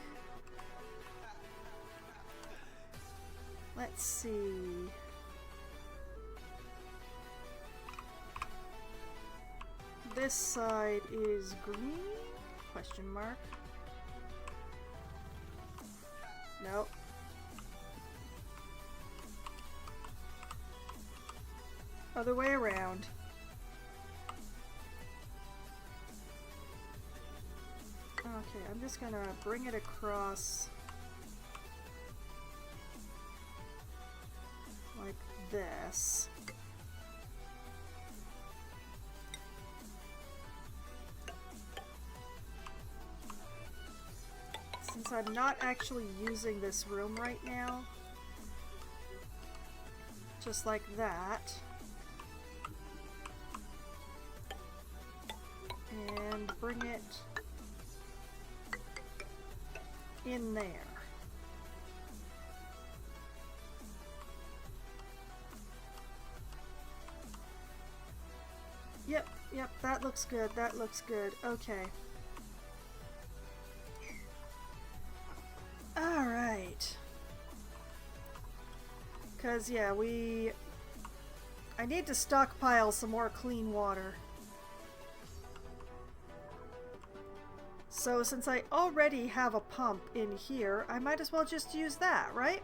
Let's see. This side is green? Question mark. Nope. Other way around. Okay, I'm just gonna bring it across like this. Since I'm not actually using this room right now, just like that. And bring it in there. Yep, that looks good, that looks good. Okay. Alright. Because, yeah, I need to stockpile some more clean water. So since I already have a pump in here, I might as well just use that, right?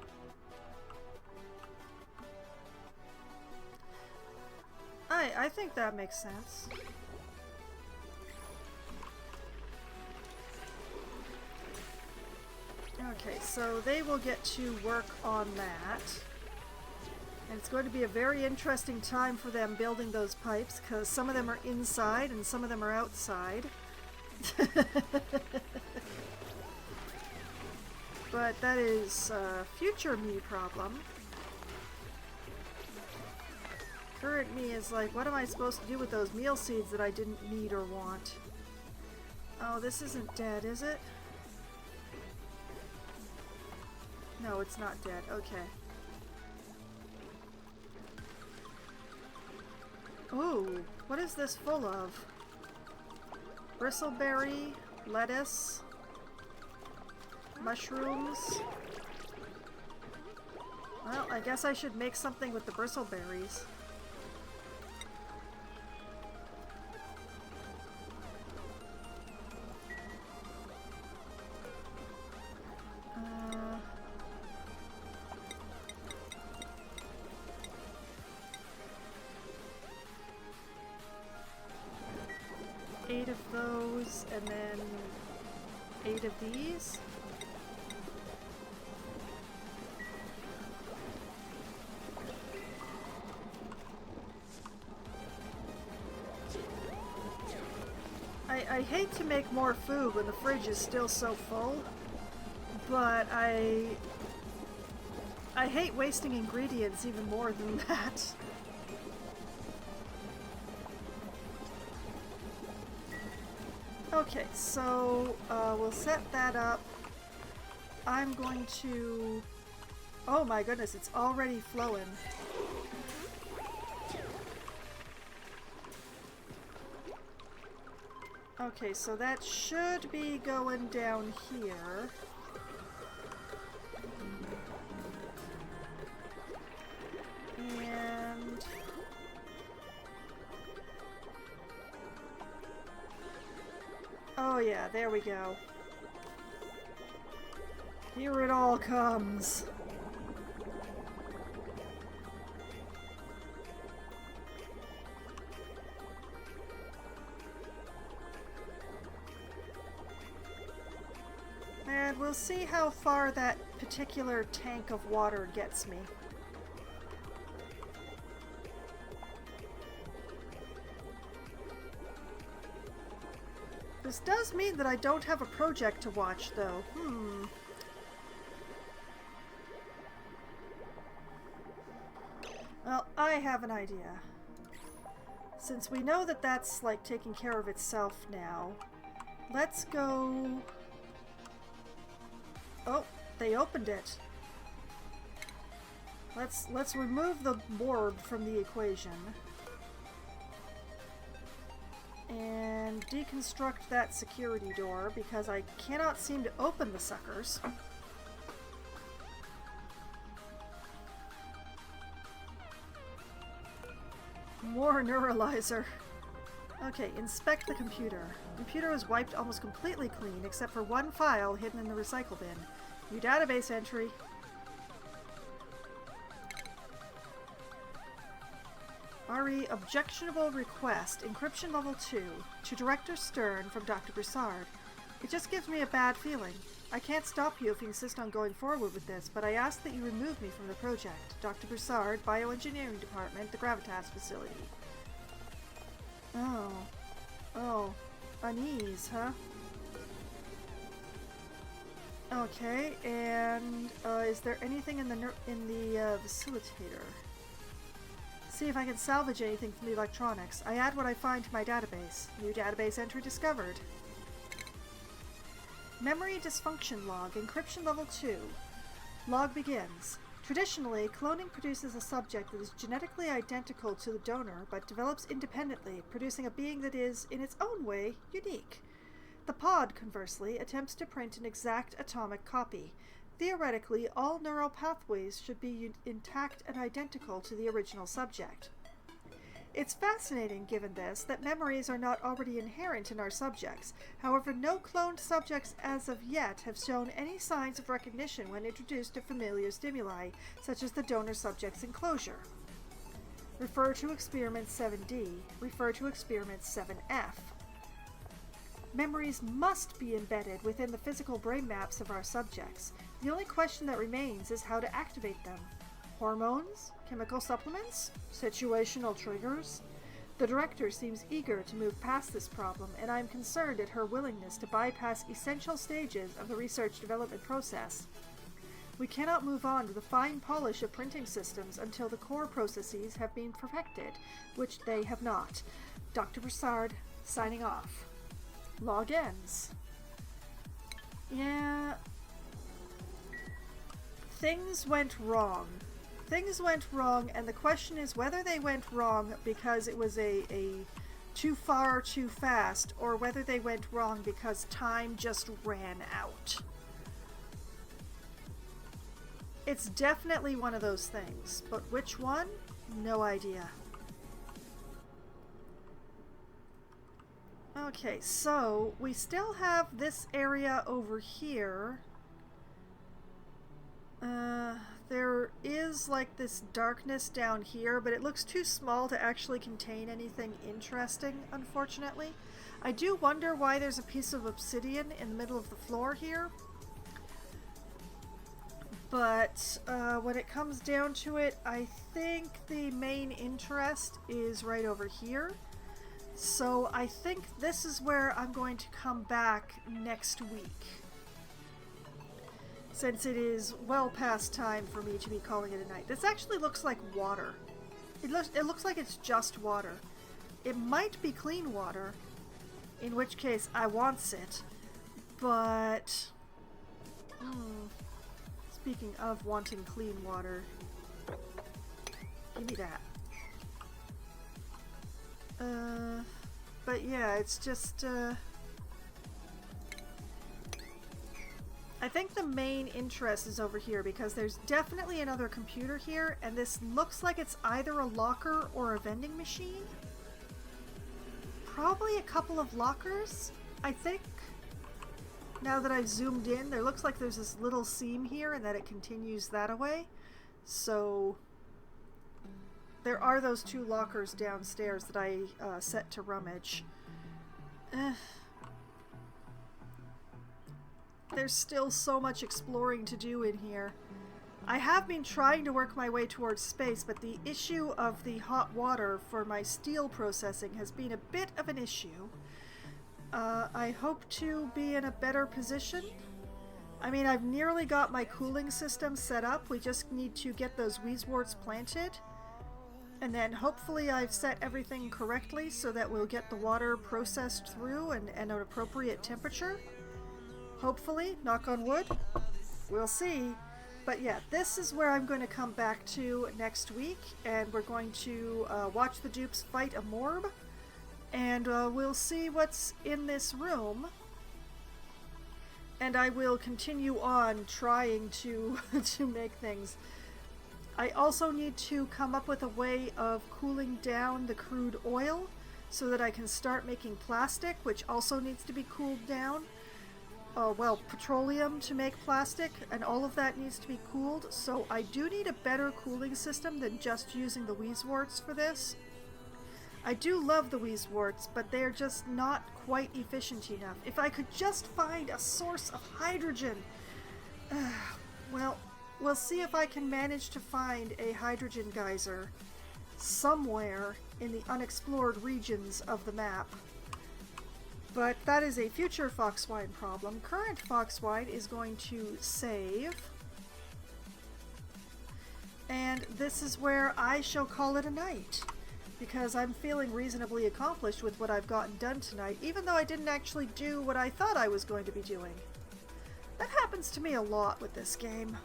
I think that makes sense. Okay, so they will get to work on that. And it's going to be a very interesting time for them building those pipes, because some of them are inside and some of them are outside. But that is a future me problem. Current me is like, what am I supposed to do with those meal seeds that I didn't need or want? Oh, this isn't dead, is it? No, it's not dead. Okay. Ooh, what is this full of? Bristleberry, lettuce, mushrooms. Well, I guess I should make something with the bristleberries. Eight of those, and then 8 of these. I hate to make more food when the fridge is still so full, but I hate wasting ingredients even more than that. Okay, so we'll set that up. I'm going to... Oh my goodness, it's already flowing. Okay, so that should be going down here. And... oh yeah, there we go. Here it all comes. And we'll see how far that particular tank of water gets me. This does mean that I don't have a project to watch, though. Well, I have an idea. Since we know that that's, like, taking care of itself now, let's go... Oh, they opened it. Let's remove the orb from the equation. And deconstruct that security door because I cannot seem to open the suckers. More neuralizer. Okay, inspect the computer. Computer is wiped almost completely clean except for one file hidden in the recycle bin. New database entry. RE, objectionable request, encryption level 2, to Director Stern from Dr. Broussard. It just gives me a bad feeling. I can't stop you if you insist on going forward with this, but I ask that you remove me from the project. Dr. Broussard, Bioengineering Department, the Gravitas Facility. Oh, unease, huh? Okay, and is there anything in the facilitator? See if I can salvage anything from the electronics. I add what I find to my database. New database entry discovered. Memory dysfunction log, encryption level 2. Log begins. Traditionally, cloning produces a subject that is genetically identical to the donor, but develops independently, producing a being that is, in its own way, unique. The pod, conversely, attempts to print an exact atomic copy. Theoretically, all neural pathways should be intact and identical to the original subject. It's fascinating, given this, that memories are not already inherent in our subjects. However, no cloned subjects as of yet have shown any signs of recognition when introduced to familiar stimuli, such as the donor subject's enclosure. Refer to Experiment 7D. Refer to Experiment 7F. Memories must be embedded within the physical brain maps of our subjects. The only question that remains is how to activate them. Hormones? Chemical supplements? Situational triggers? The director seems eager to move past this problem, and I am concerned at her willingness to bypass essential stages of the research development process. We cannot move on to the fine polish of printing systems until the core processes have been perfected, which they have not. Dr. Broussard, signing off. Log ends. Yeah. Things went wrong. Things went wrong, and the question is whether they went wrong because it was a too far too fast, or whether they went wrong because time just ran out. It's definitely one of those things, but which one? No idea. Okay, so we still have this area over here. There is like this darkness down here, but it looks too small to actually contain anything interesting, unfortunately. I do wonder why there's a piece of obsidian in the middle of the floor here. But when it comes down to it, I think the main interest is right over here. So I think this is where I'm going to come back next week, since it is well past time for me to be calling it a night. This actually looks like water. It looks like it's just water. It might be clean water, in which case I wants it, but speaking of wanting clean water, give me that. But yeah, it's just, I think the main interest is over here because there's definitely another computer here, and this looks like it's either a locker or a vending machine. Probably a couple of lockers, I think. Now that I've zoomed in, there looks like there's this little seam here and that it continues that away. So there are those 2 lockers downstairs that I set to rummage. There's still so much exploring to do in here. I have been trying to work my way towards space, but the issue of the hot water for my steel processing has been a bit of an issue. I hope to be in a better position. I mean, I've nearly got my cooling system set up. We just need to get those Wheezeworts planted. And then hopefully I've set everything correctly so that we'll get the water processed through and an appropriate temperature. Hopefully, knock on wood. We'll see. But yeah, this is where I'm going to come back to next week, and we're going to watch the dupes fight a Morb, and we'll see what's in this room. And I will continue on trying to to make things. I also need to come up with a way of cooling down the crude oil so that I can start making plastic, which also needs to be cooled down. Well, petroleum to make plastic, and all of that needs to be cooled, so I do need a better cooling system than just using the Wheezeworts for this. I do love the Wheezeworts, but they're just not quite efficient enough. If I could just find a source of hydrogen! Well, we'll see if I can manage to find a hydrogen geyser somewhere in the unexplored regions of the map. But that is a future Foxwine problem. Current Foxwine is going to save. And this is where I shall call it a night. Because I'm feeling reasonably accomplished with what I've gotten done tonight, even though I didn't actually do what I thought I was going to be doing. That happens to me a lot with this game.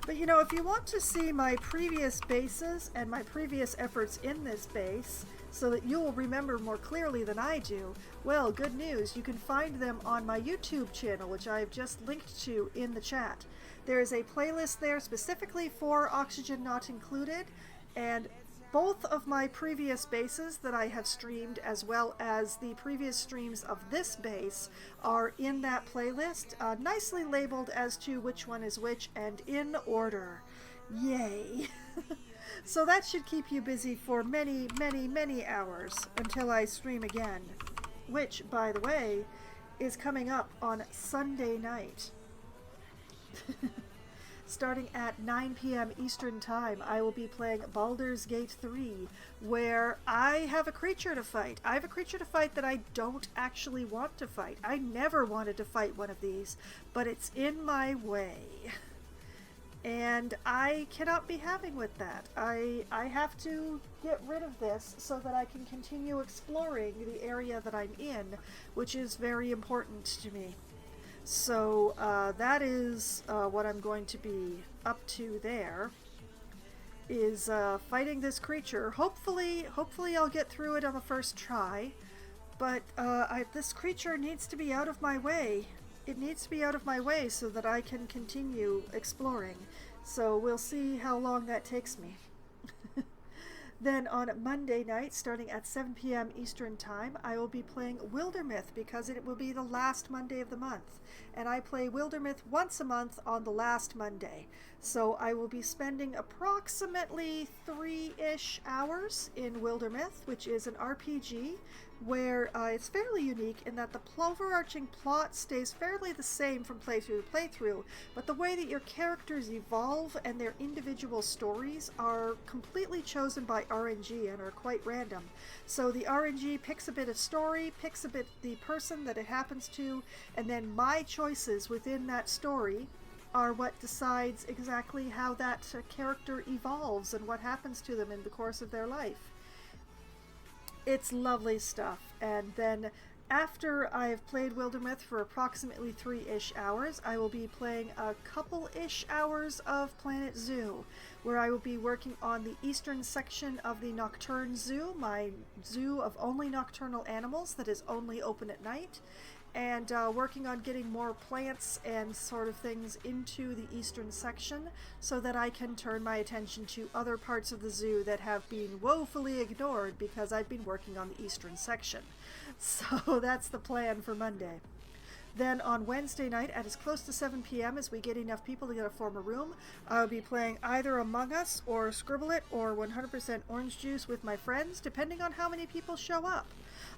But you know, if you want to see my previous bases and my previous efforts in this base, so that you'll remember more clearly than I do, well, good news, you can find them on my YouTube channel, which I've just linked to in the chat. There is a playlist there specifically for Oxygen Not Included, and both of my previous bases that I have streamed, as well as the previous streams of this base, are in that playlist, nicely labeled as to which one is which, and in order. Yay! So that should keep you busy for many, many, many hours until I stream again, which, by the way, is coming up on Sunday night. Starting at 9 p.m. Eastern Time, I will be playing Baldur's Gate 3, where I have a creature to fight. I have a creature to fight that I don't actually want to fight. I never wanted to fight one of these, but it's in my way. And I cannot be having with that. I have to get rid of this so that I can continue exploring the area that I'm in, which is very important to me. So that is what I'm going to be up to there, is fighting this creature. Hopefully I'll get through it on the first try, but this creature needs to be out of my way. It needs to be out of my way so that I can continue exploring. So we'll see how long that takes me. Then on Monday night, starting at 7 p.m. Eastern Time, I will be playing Wildermyth because it will be the last Monday of the month. And I play Wildermyth once a month on the last Monday. So I will be spending approximately 3-ish hours in Wildermyth, which is an RPG where it's fairly unique in that the overarching plot stays fairly the same from playthrough to playthrough, but the way that your characters evolve and their individual stories are completely chosen by RNG and are quite random. So the RNG picks a bit of story, picks a bit the person that it happens to, and then my choices within that story are what decides exactly how that character evolves and what happens to them in the course of their life. It's lovely stuff. And then After I have played Wildermyth for approximately 3-ish hours, I will be playing a couple-ish hours of Planet Zoo, where I will be working on the eastern section of the Nocturne Zoo, my zoo of only nocturnal animals that is only open at night, and working on getting more plants and sort of things into the eastern section so that I can turn my attention to other parts of the zoo that have been woefully ignored because I've been working on the eastern section. So that's the plan for Monday. Then on Wednesday night at as close to 7 p.m. as we get enough people to get a form a room, I'll be playing either Among Us or Scribble It or 100% Orange Juice with my friends, depending on how many people show up.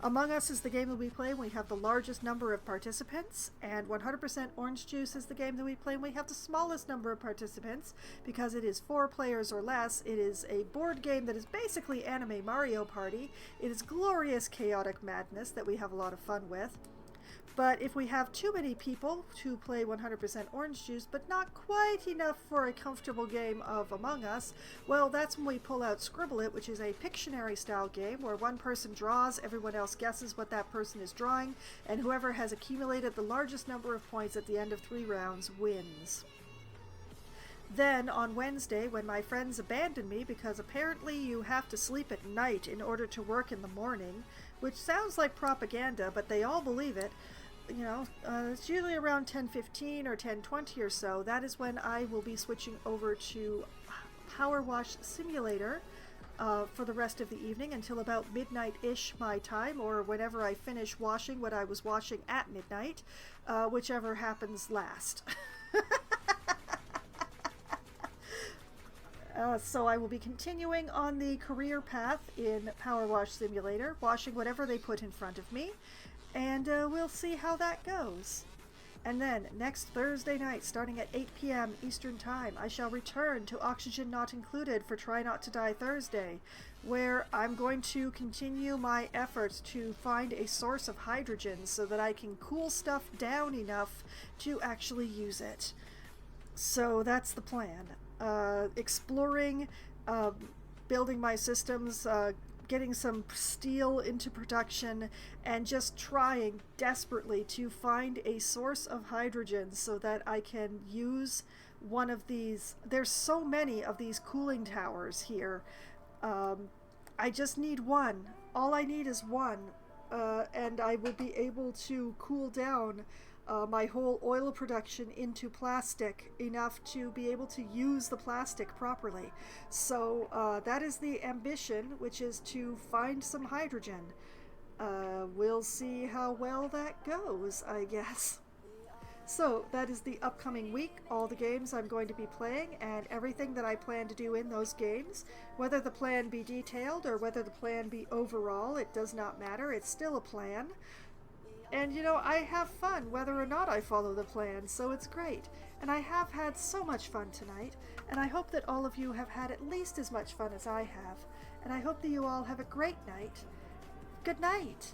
Among Us is the game that we play when we have the largest number of participants, and 100% Orange Juice is the game that we play when we have the smallest number of participants, because it is 4 players or less. It is a board game that is basically Anime Mario Party. It is glorious chaotic madness that we have a lot of fun with. But if we have too many people to play 100% Orange Juice, but not quite enough for a comfortable game of Among Us, well, that's when we pull out Scribble It, which is a Pictionary style game where one person draws, everyone else guesses what that person is drawing, and whoever has accumulated the largest number of points at the end of 3 rounds wins. Then, on Wednesday, when my friends abandon me because apparently you have to sleep at night in order to work in the morning, which sounds like propaganda, but they all believe it, it's usually around 10:15 or 10:20 or so. That is when I will be switching over to Power Wash Simulator for the rest of the evening until about midnight-ish my time, or whenever I finish washing what I was washing at midnight, whichever happens last. So I will be continuing on the career path in Power Wash Simulator, washing whatever they put in front of me, and we'll see how that goes. And then, next Thursday night, starting at 8 p.m. Eastern Time, I shall return to Oxygen Not Included for Try Not to Die Thursday, where I'm going to continue my efforts to find a source of hydrogen so that I can cool stuff down enough to actually use it. So that's the plan. Exploring, building my systems, getting some steel into production, and just trying desperately to find a source of hydrogen so that I can use one of these. There's so many of these cooling towers here. I just need one. All I need is one, and I will be able to cool down my whole oil production into plastic enough to be able to use the plastic properly. So that is the ambition, which is to find some hydrogen. We'll see how well that goes, I guess. So that is the upcoming week, all the games I'm going to be playing, and everything that I plan to do in those games. Whether the plan be detailed or whether the plan be overall, it does not matter. It's still a plan. And, I have fun whether or not I follow the plan, so it's great. And I have had so much fun tonight, and I hope that all of you have had at least as much fun as I have. And I hope that you all have a great night. Good night!